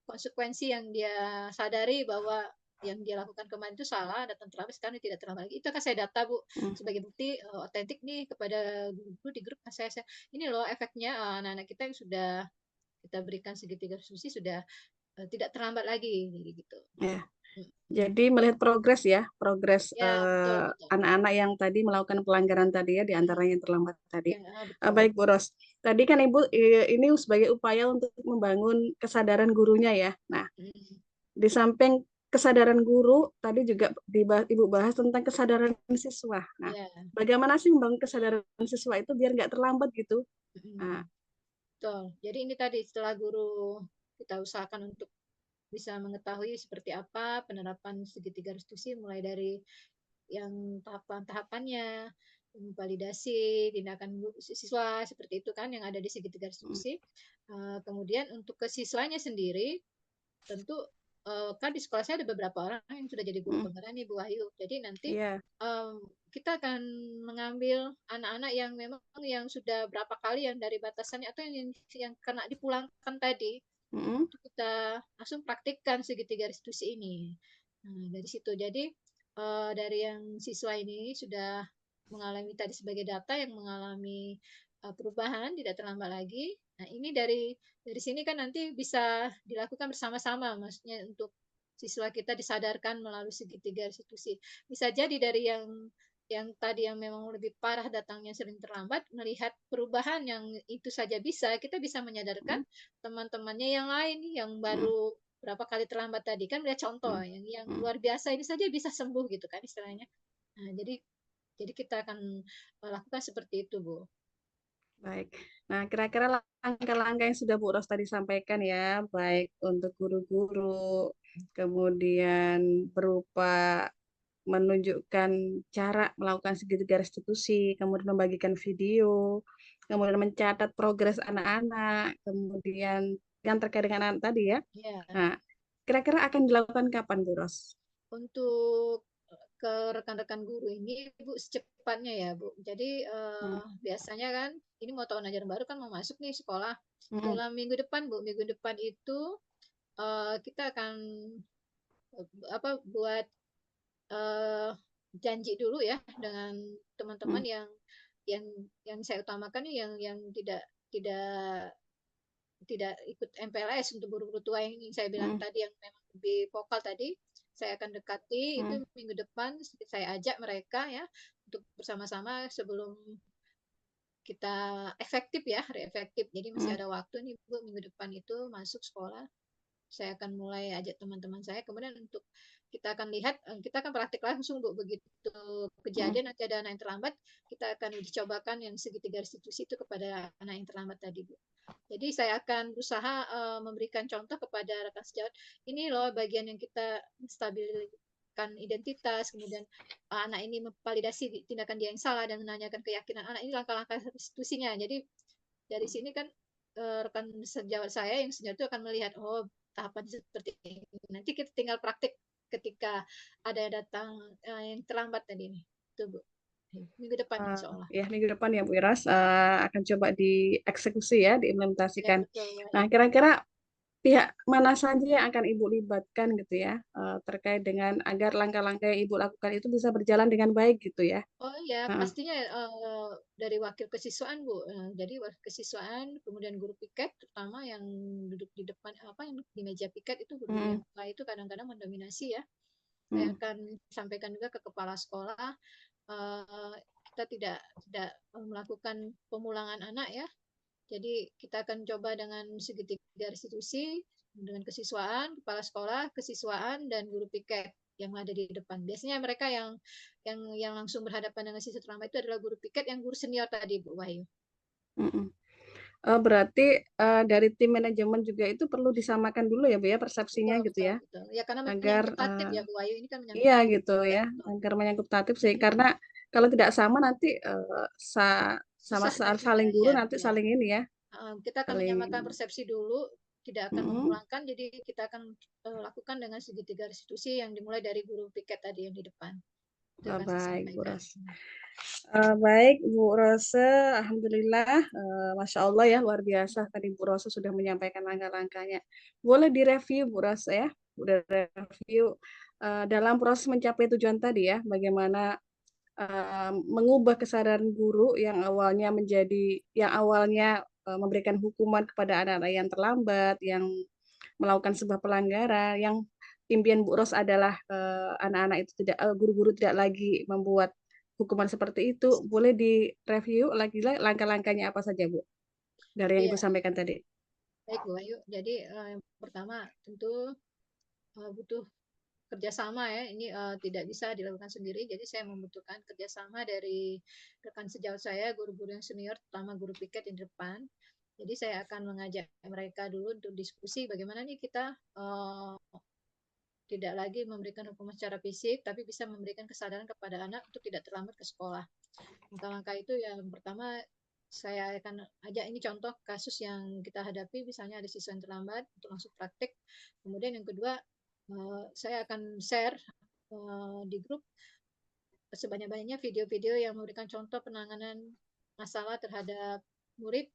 konsekuensi yang dia sadari bahwa yang dia lakukan kemarin itu salah, datang terlambat, sekarang tidak terlambat lagi. Itu akan saya data Bu hmm, sebagai bukti otentik nih kepada guru di grup saya. Ini loh efeknya anak-anak kita yang sudah kita berikan segitiga restitusi sudah tidak terlambat lagi gitu. ya. Jadi melihat progres ya, progres Ya, betul betul. anak-anak yang tadi melakukan pelanggaran tadi ya, di antaranya yang terlambat tadi. Ya, betul. Baik Bu Ros, tadi kan Ibu ini sebagai upaya untuk membangun kesadaran gurunya ya. Nah, Mm. di samping kesadaran guru, tadi juga Ibu bahas tentang kesadaran siswa. Nah, Ya. bagaimana sih membangun kesadaran siswa itu biar nggak terlambat gitu? Nah, Mm. Betul. Jadi ini tadi setelah guru kita usahakan untuk bisa mengetahui seperti apa penerapan segitiga restitusi mulai dari yang tahapan-tahapannya, validasi tindakan siswa seperti itu kan yang ada di segitiga mm, restitusi. Kemudian untuk ke siswanya sendiri tentu kan di sekolah saya ada beberapa orang yang sudah jadi guru mm, penggerak nih Bu Wahyu. Jadi nanti iya, kita akan mengambil anak-anak yang memang yang sudah berapa kali yang dari batasannya atau yang kena dipulangkan tadi mm, itu kita langsung praktikkan segitiga restitusi ini. Nah, dari situ jadi dari yang siswa ini sudah mengalami tadi sebagai data yang mengalami perubahan tidak terlambat lagi. Nah, ini dari sini kan nanti bisa dilakukan bersama-sama, maksudnya untuk siswa kita disadarkan melalui segitiga restitusi. Bisa jadi dari yang tadi yang memang lebih parah datangnya sering terlambat, melihat perubahan yang itu saja kita bisa menyadarkan teman-temannya yang lain yang baru berapa kali terlambat tadi, kan melihat contoh yang luar biasa ini saja bisa sembuh gitu kan istilahnya. Nah, jadi kita akan lakukan seperti itu, Bu. Baik. Nah, kira-kira langkah-langkah yang sudah Bu Ros tadi sampaikan ya, baik untuk guru-guru, kemudian berupa menunjukkan cara melakukan segitiga restitusi, kemudian membagikan video, kemudian mencatat progres anak-anak, kemudian yang terkait dengan anak tadi ya. Ya. Nah, kira-kira akan dilakukan kapan, Bu Ros? Untuk ke rekan-rekan guru ini, Bu, secepatnya ya, Bu. Jadi biasanya kan, ini mau tahun ajaran baru kan mau masuk nih sekolah. Dalam minggu depan, Bu, minggu depan itu kita akan buat janji dulu ya dengan teman-teman yang saya utamakan nih yang tidak ikut MPLS untuk guru-guru tua yang saya bilang tadi yang memang lebih vokal tadi. Saya akan dekati itu minggu depan, saya ajak mereka ya untuk bersama-sama sebelum kita efektif ya, efektif. Jadi masih ada waktu nih Bu, minggu depan itu masuk sekolah. Saya akan mulai ajak teman-teman saya, kemudian untuk kita akan lihat, kita akan praktik langsung Bu, begitu kejadian nanti ada anak yang terlambat, kita akan dicobakan yang segitiga restitusi itu kepada anak yang terlambat tadi Bu. Jadi saya akan berusaha memberikan contoh kepada rekan sejawat, ini loh bagian yang kita stabilkan identitas, kemudian anak ini memvalidasi tindakan dia yang salah dan menanyakan keyakinan anak, ini langkah-langkah restitusinya. Jadi dari sini kan rekan sejawat saya yang senior itu akan melihat, oh tahapan seperti ini. Nanti kita tinggal praktik ketika ada datang yang terlambat tadi nih. Itu Bu. Minggu depan insya Allah. Ya, minggu depan ya Bu Iras akan coba dieksekusi ya, diimplementasikan. Ya, betul, Nah, kira-kira pihak mana saja yang akan Ibu libatkan gitu ya, terkait dengan agar langkah-langkah yang Ibu lakukan itu bisa berjalan dengan baik gitu ya. Oh ya, pastinya dari wakil kesiswaan Bu. Jadi wakil kesiswaan, kemudian guru piket, terutama yang duduk di depan yang di meja piket itu guru yang itu kadang-kadang mendominasi ya. Saya akan sampaikan juga ke kepala sekolah, kita tidak melakukan pemulangan anak ya. Jadi kita akan coba dengan segitiga restitusi dengan kesiswaan, kepala sekolah, kesiswaan dan guru piket yang ada di depan. Biasanya mereka yang langsung berhadapan dengan siswa terlambat itu adalah guru piket yang guru senior tadi Bu Wahyu. Berarti dari tim manajemen juga itu perlu disamakan dulu ya Bu ya persepsinya gitu ya. Betul. Ya karena Agar menyangkut tatib ya Bu Wahyu, ini kan menyangkut iya tatib. gitu ya, agar menyangkut tatib sih karena kalau tidak sama nanti sama saling guru nanti saling ini ya. Kita akan menyamakan persepsi dulu, tidak akan memulangkan, jadi kita akan lakukan dengan segitiga restitusi yang dimulai dari guru piket tadi yang di depan. Baik Bu Ros. Baik Bu Rose, alhamdulillah, masya Allah ya luar biasa tadi Bu Rose sudah menyampaikan langkah-langkahnya. Boleh direview Bu Rose ya, udah review dalam proses mencapai tujuan tadi ya, bagaimana mengubah kesadaran guru yang awalnya memberikan hukuman kepada anak-anak yang terlambat, yang melakukan sebuah pelanggaran, yang impian Bu Ros adalah anak-anak itu guru-guru tidak lagi membuat hukuman seperti itu. Boleh direview lagi langkah-langkahnya apa saja Bu dari yang Ibu sampaikan tadi? Baik Bu Ayu, jadi yang pertama tentu butuh kerjasama ya, ini tidak bisa dilakukan sendiri, jadi saya membutuhkan kerjasama dari rekan sejawat saya, guru-guru yang senior, terutama guru piket di depan. Jadi saya akan mengajak mereka dulu untuk diskusi bagaimana nih kita tidak lagi memberikan hukuman secara fisik, tapi bisa memberikan kesadaran kepada anak untuk tidak terlambat ke sekolah. Langkah-langkah itu yang pertama saya akan ajak, ini contoh kasus yang kita hadapi, misalnya ada siswa yang terlambat untuk masuk praktik. Kemudian yang kedua, saya akan share di grup sebanyak-banyaknya video-video yang memberikan contoh penanganan masalah terhadap murid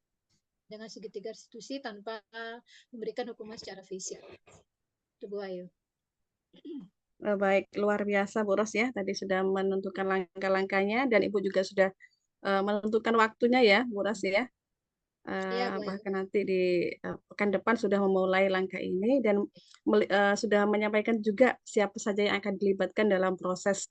dengan segitiga restitusi tanpa memberikan hukuman secara fisik. Itu Bu Ayu. Baik, luar biasa Bu Ros ya, tadi sudah menentukan langkah-langkahnya dan Ibu juga sudah menentukan waktunya ya Bu Ros ya. Iya, Bu Ayu. bahkan nanti di pekan depan sudah memulai langkah ini dan sudah menyampaikan juga siapa saja yang akan dilibatkan dalam proses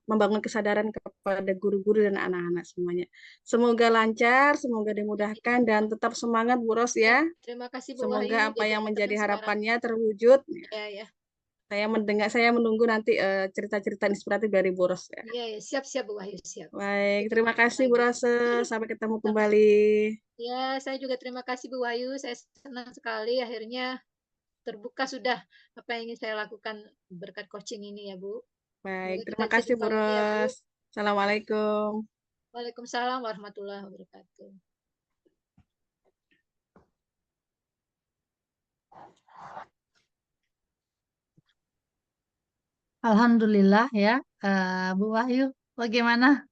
membangun kesadaran kepada guru-guru dan anak-anak semuanya. Semoga lancar, semoga dimudahkan dan tetap semangat Bu Ros Ya, ya. terima kasih Bu Wahyu. Semoga apa yang Diberitakan menjadi sekarang. harapannya terwujud. Ya, ya. Saya menunggu nanti cerita-cerita inspiratif dari Bu Ros ya. Iya, ya. Siap-siap Bu Wahyu, siap. Baik, terima Ditunggu kasih Bu lagi. Rose. Sampai ketemu Sama. kembali. Ya, saya juga terima kasih Bu Wahyu. Saya senang sekali akhirnya terbuka sudah apa yang ingin saya lakukan berkat coaching ini ya Bu. Baik, Semoga kita terima bisa kasih jumpa Bu lagi ya Bu. Ros. Assalamualaikum. Waalaikumsalam warahmatullahi wabarakatuh. Alhamdulillah ya, Bu Wahyu. Bagaimana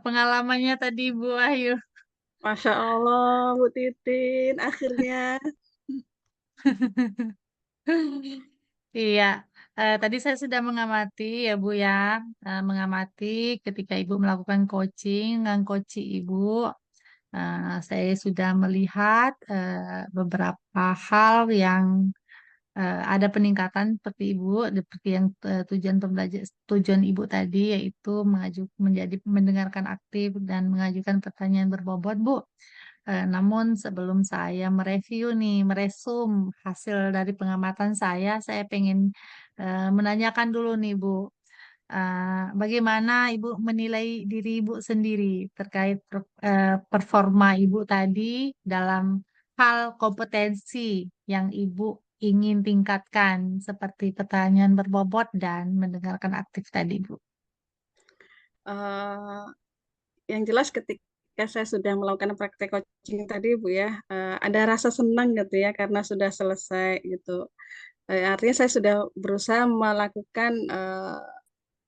pengalamannya tadi Bu Wahyu? Masya Allah, Bu Titin, akhirnya. Iya, tadi saya sudah mengamati ya Bu ya, mengamati ketika Ibu melakukan coaching dengan coach Ibu. Saya sudah melihat beberapa hal yang ada peningkatan seperti Ibu, seperti yang tujuan Ibu tadi yaitu menjadi mendengarkan aktif dan mengajukan pertanyaan berbobot, Bu. Namun sebelum saya mereview nih, meresum hasil dari pengamatan saya pengen menanyakan dulu nih, Bu. Bagaimana Ibu menilai diri Ibu sendiri terkait performa Ibu tadi dalam hal kompetensi yang Ibu ingin tingkatkan seperti pertanyaan berbobot dan mendengarkan aktif tadi, Bu? Eh, yang jelas ketika saya sudah melakukan praktek coaching tadi Bu ya, ada rasa senang gitu ya karena sudah selesai gitu. Artinya saya sudah berusaha melakukan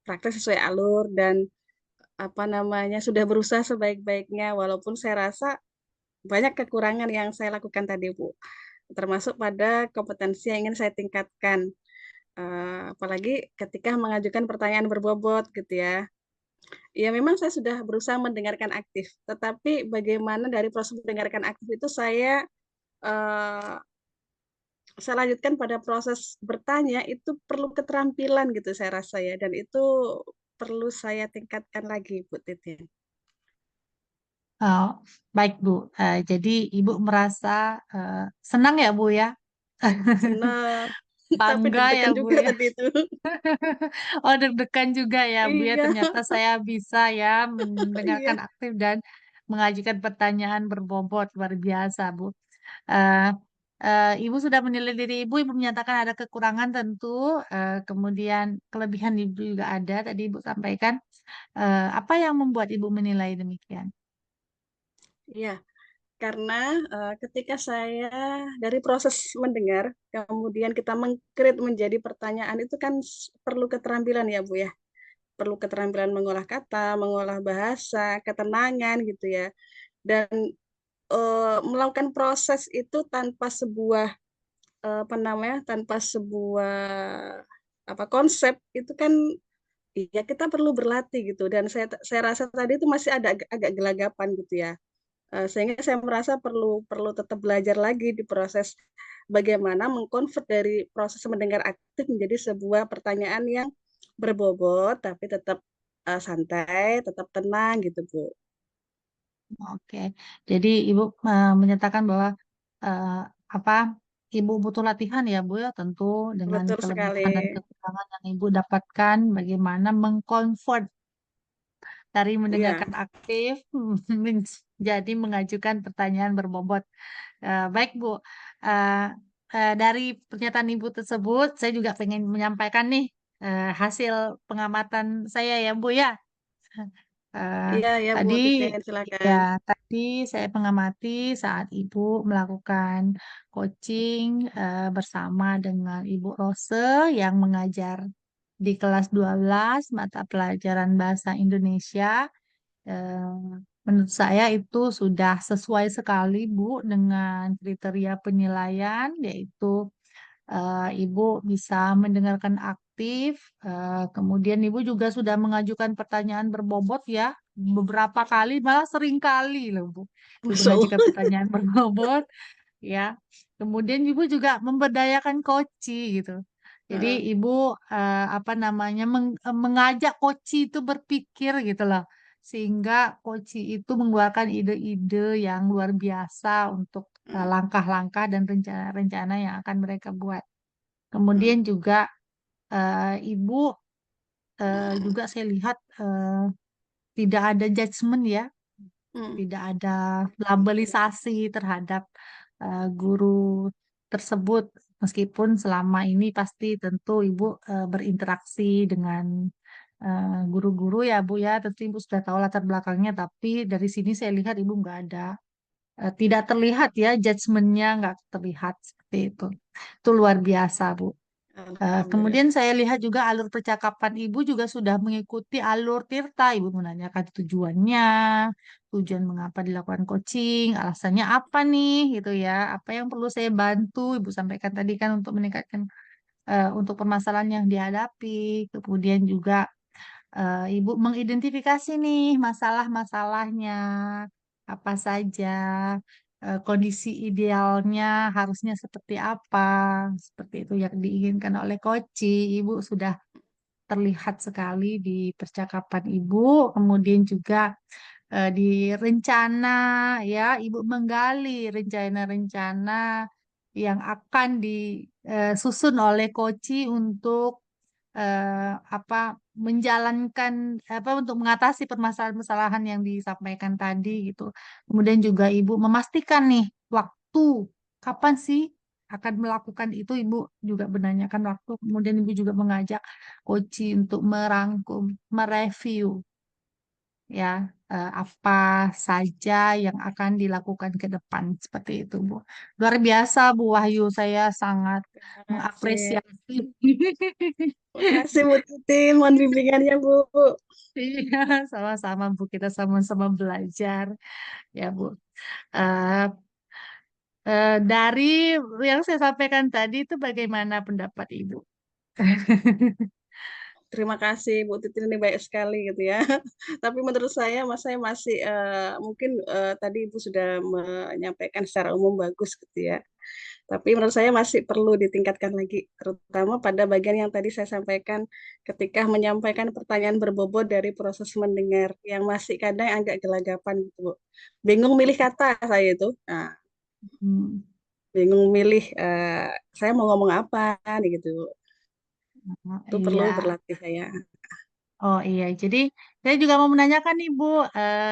praktek sesuai alur dan apa namanya sudah berusaha sebaik-baiknya walaupun saya rasa banyak kekurangan yang saya lakukan tadi Bu, termasuk pada kompetensi yang ingin saya tingkatkan. Apalagi ketika mengajukan pertanyaan berbobot gitu ya. Ya memang saya sudah berusaha mendengarkan aktif, tetapi bagaimana dari proses mendengarkan aktif itu eh, saya lanjutkan pada proses bertanya itu perlu keterampilan gitu saya rasa ya, dan itu perlu saya tingkatkan lagi Bu Titin. Oh, baik, Bu. Jadi Ibu merasa senang ya, Bu ya? Senang, tapi Bangga ya, deg-degan Bu juga ya? tadi itu. Oh, deg-degan juga ya, Bu ya. Iya, Ternyata saya bisa ya iya, mendengarkan aktif dan mengajukan pertanyaan berbobot. Luar biasa, Bu. Eh, Ibu sudah menilai diri Ibu, Ibu menyatakan ada kekurangan tentu, kemudian kelebihan Ibu juga ada, tadi Ibu sampaikan. Apa yang membuat Ibu menilai demikian? iya. Karena ketika saya dari proses mendengar, kemudian kita mengcreate menjadi pertanyaan itu kan perlu keterampilan ya Bu ya. Perlu keterampilan mengolah kata, mengolah bahasa, ketenangan gitu ya. Dan melakukan proses itu tanpa sebuah apa namanya, tanpa sebuah apa konsep itu kan ya kita perlu berlatih gitu. Dan saya rasa tadi itu masih ada agak gelagapan gitu ya. Sehingga saya merasa perlu perlu tetap belajar lagi di proses bagaimana mengkonvert dari proses mendengar aktif menjadi sebuah pertanyaan yang berbobot tapi tetap santai, tetap tenang gitu, Bu. Oke, jadi Ibu menyatakan bahwa eh, apa Ibu butuh latihan ya, Bu ya, tentu dengan Betul sekali. kelebihan dan kekurangan yang Ibu dapatkan, bagaimana mengkonvert dari Iya, mendengarkan aktif menjadi mengajukan pertanyaan berbobot. Baik, Bu. Eh, dari pernyataan Ibu tersebut, saya juga pengen menyampaikan nih hasil pengamatan saya ya, Bu ya. Eh, iya, ya Bu tadi Titin, ya silakan. tadi saya mengamati saat Ibu melakukan coaching bersama dengan Ibu Rose yang mengajar di kelas 12 mata pelajaran bahasa Indonesia. Eh, Menurut saya itu sudah sesuai sekali, Bu, dengan kriteria penilaian, yaitu Ibu bisa mendengarkan aktif, kemudian Ibu juga sudah mengajukan pertanyaan berbobot ya, beberapa kali, malah sering kali loh Bu, Ibu Masya mengajukan Allah. pertanyaan berbobot ya. Kemudian Ibu juga memberdayakan koci gitu. Jadi Heeh. Ibu apa namanya mengajak koci itu berpikir gitu loh. Sehingga koci itu mengeluarkan ide-ide yang luar biasa untuk Heeh. langkah-langkah dan rencana-rencana yang akan mereka buat. Heeh. Kemudian juga Ibu juga saya lihat tidak ada judgement ya, Heeh. tidak ada labelisasi terhadap guru tersebut. Meskipun selama ini pasti tentu Ibu berinteraksi dengan guru-guru ya Bu ya, tentu Ibu sudah tahu latar belakangnya, tapi dari sini saya lihat Ibu nggak ada, tidak terlihat ya judgementnya, nggak terlihat seperti itu. Itu luar biasa Bu. Alhamdulillah. Kemudian saya lihat juga alur percakapan Ibu juga sudah mengikuti alur Tirta. Ibu menanyakan tujuannya, tujuan mengapa dilakukan coaching, alasannya apa nih, gitu ya. Apa yang perlu saya bantu? Ibu sampaikan tadi kan untuk meningkatkan untuk permasalahan yang dihadapi. Kemudian juga Ibu mengidentifikasi nih masalah-masalahnya apa saja, kondisi idealnya harusnya seperti apa, seperti itu yang diinginkan oleh Koci. Ibu sudah terlihat sekali di percakapan Ibu, kemudian juga di rencana ya, Ibu menggali rencana-rencana yang akan disusun oleh Koci untuk apa menjalankan apa untuk mengatasi permasalahan-permasalahan yang disampaikan tadi gitu. Kemudian juga Ibu memastikan nih waktu kapan sih akan melakukan itu, Ibu juga menanyakan waktu. Kemudian Ibu juga mengajak Koci untuk merangkum, mereview ya apa saja yang akan dilakukan ke depan seperti itu Bu. Luar biasa Bu Wahyu, saya sangat Terima kasih. mengapresiasi. Makasih Bu Titin, mohon bimbingannya Bu. Iya, sama-sama Bu, kita sama-sama belajar ya Bu. Eh, dari yang saya sampaikan tadi itu bagaimana pendapat Ibu? Terima kasih Bu Titin, ini baik sekali gitu ya. Tapi menurut saya masih mungkin tadi Ibu sudah menyampaikan secara umum bagus gitu ya. Tapi menurut saya masih perlu ditingkatkan lagi, terutama pada bagian yang tadi saya sampaikan ketika menyampaikan pertanyaan berbobot dari proses mendengar yang masih kadang agak gelagapan gitu, Bu. Bingung milih kata saya itu. Nah, Hmm, bingung milih saya mau ngomong apa nih gitu. Itu perlu iya. berlatih saya. Oh iya, jadi saya juga mau menanyakan nih Bu,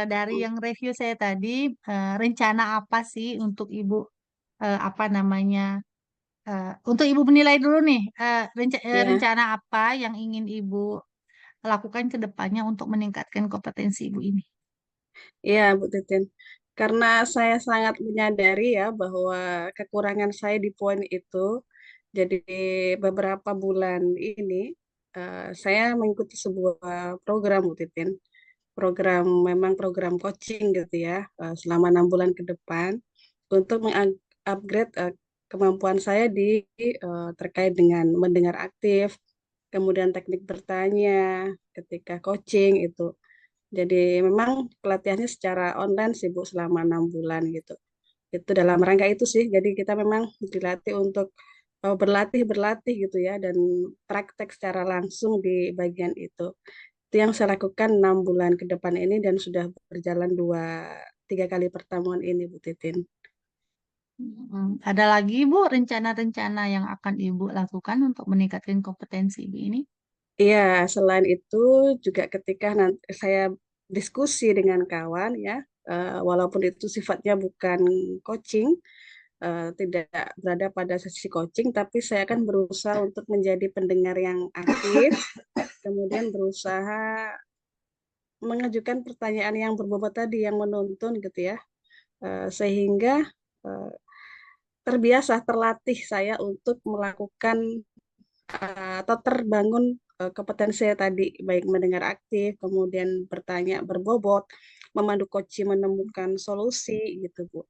dari yang review saya tadi, rencana apa sih untuk Ibu, apa namanya, untuk Ibu menilai dulu nih, Ya, rencana apa yang ingin Ibu lakukan ke depannya untuk meningkatkan kompetensi Ibu ini? iya Bu Titin. Karena saya sangat menyadari ya bahwa kekurangan saya di poin itu, jadi beberapa bulan ini saya mengikuti sebuah program Bu Titin. Program memang program coaching gitu ya selama 6 bulan ke depan untuk mengupgrade kemampuan saya di terkait dengan mendengar aktif, kemudian teknik bertanya ketika coaching itu. Jadi memang pelatihannya secara online sih Bu selama 6 bulan gitu. Itu dalam rangka itu sih. Jadi kita memang dilatih untuk berlatih berlatih gitu ya dan praktek secara langsung di bagian itu. Itu yang saya lakukan 6 bulan ke depan ini dan sudah berjalan 2-3 kali pertemuan ini Bu Titin. Ada lagi Bu rencana-rencana yang akan Ibu lakukan untuk meningkatkan kompetensi Ibu ini? Iya, selain itu juga ketika nanti saya diskusi dengan kawan ya, walaupun itu sifatnya bukan coaching, tidak berada pada sesi coaching, tapi saya akan berusaha untuk menjadi pendengar yang aktif, kemudian berusaha mengajukan pertanyaan yang berbobot tadi, yang menuntun gitu ya, sehingga eh, terbiasa, terlatih saya untuk melakukan atau terbangun kompetensi saya tadi, baik mendengar aktif, kemudian bertanya berbobot, memandu coaching menemukan solusi gitu Bu.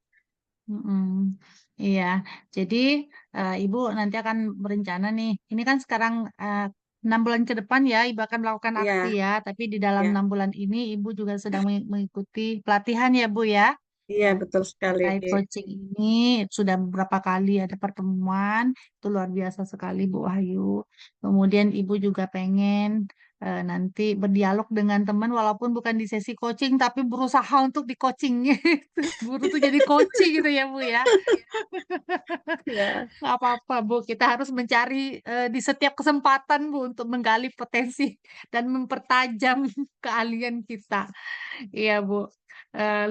Mm-mm. Iya, jadi Ibu nanti akan berencana nih. Ini kan sekarang 6 bulan ke depan ya, Ibu akan melakukan aksi Iya, ya. Tapi di dalam ya, 6 bulan ini, Ibu juga sedang mengikuti pelatihan ya, Bu ya. iya Nah, betul sekali. terkait coaching ini sudah beberapa kali ada pertemuan, itu luar biasa sekali Bu Wahyu. Kemudian Ibu juga pengen nanti berdialog dengan teman walaupun bukan di sesi coaching, tapi berusaha untuk di coaching. Guru tuh jadi coaching gitu ya Bu ya. Ya, Nggak apa-apa, Bu. Kita harus mencari di setiap kesempatan, Bu, untuk menggali potensi dan mempertajam keahlian kita. Iya, Bu.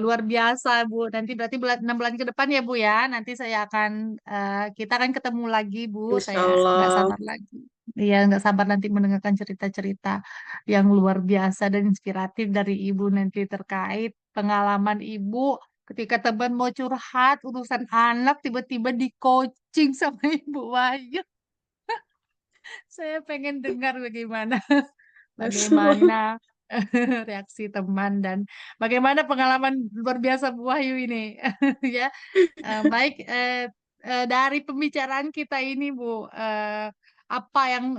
Luar biasa, Bu. Nanti berarti 6 bulan ke depan ya, Bu ya. Nanti kita akan ketemu lagi, Bu. insya Saya nggak Allah. sabar lagi. Iya, nggak sabar nanti mendengarkan cerita-cerita yang luar biasa dan inspiratif dari Ibu nanti terkait pengalaman Ibu ketika teman mau curhat urusan anak tiba-tiba di coaching sama Ibu Wahyu. Saya pengen dengar bagaimana bagaimana reaksi teman dan bagaimana pengalaman luar biasa Bu Wahyu ini. Ya, baik dari pembicaraan kita ini Bu, apa yang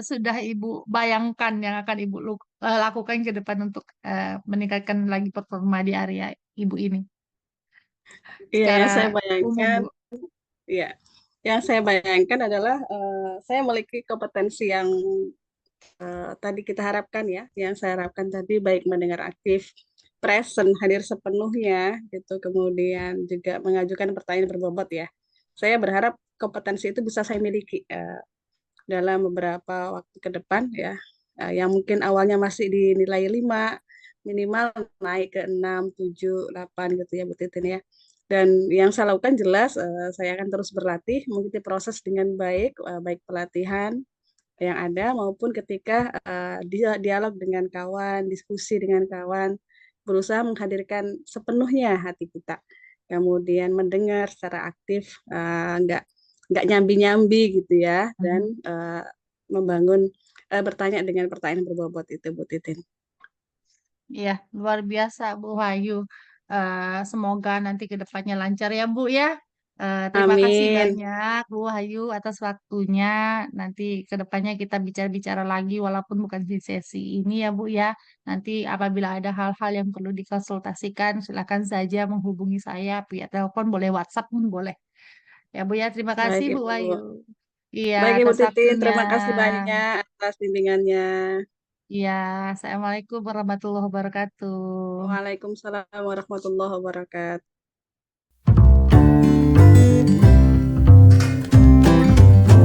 sudah Ibu bayangkan yang akan Ibu lakukan ke depan untuk meningkatkan lagi performa di area Ibu ini Iya, yang saya secara umum bayangkan, Bu. ya, yang saya bayangkan adalah saya memiliki kompetensi yang tadi kita harapkan ya, yang saya harapkan tadi baik mendengar aktif, present, hadir sepenuhnya, gitu, kemudian juga mengajukan pertanyaan berbobot ya. Saya berharap kompetensi itu bisa saya miliki dalam beberapa waktu ke depan ya, yang mungkin awalnya masih dinilai 5, minimal naik ke 6, 7, 8 gitu ya Bu Titin ya. Dan yang saya lakukan jelas saya akan terus berlatih, mengikuti proses dengan baik, baik pelatihan yang ada maupun ketika dialog dengan kawan, diskusi dengan kawan, berusaha menghadirkan sepenuhnya hati kita. Kemudian mendengar secara aktif, nggak nyambi-nyambi gitu ya, dan Mhm. membangun bertanya dengan pertanyaan berbobot itu Bu Titin. Iya, luar biasa Bu Wahyu. Semoga nanti ke depannya lancar ya Bu ya. Terima kasih Amin. banyak Bu Wahyu atas waktunya. Nanti ke depannya kita bicara-bicara lagi walaupun bukan di sesi ini ya Bu ya. Nanti apabila ada hal-hal yang perlu dikonsultasikan, silakan saja menghubungi saya via telepon, boleh WhatsApp pun boleh. Ya Bu ya, terima kasih Baik Bu Ibu. Wahyu. Iya, Baik Ibu atas Titin, waktunya. terima kasih banyak atas bimbingannya. Iya, Assalamualaikum warahmatullahi wabarakatuh. Waalaikumsalam warahmatullahi wabarakatuh.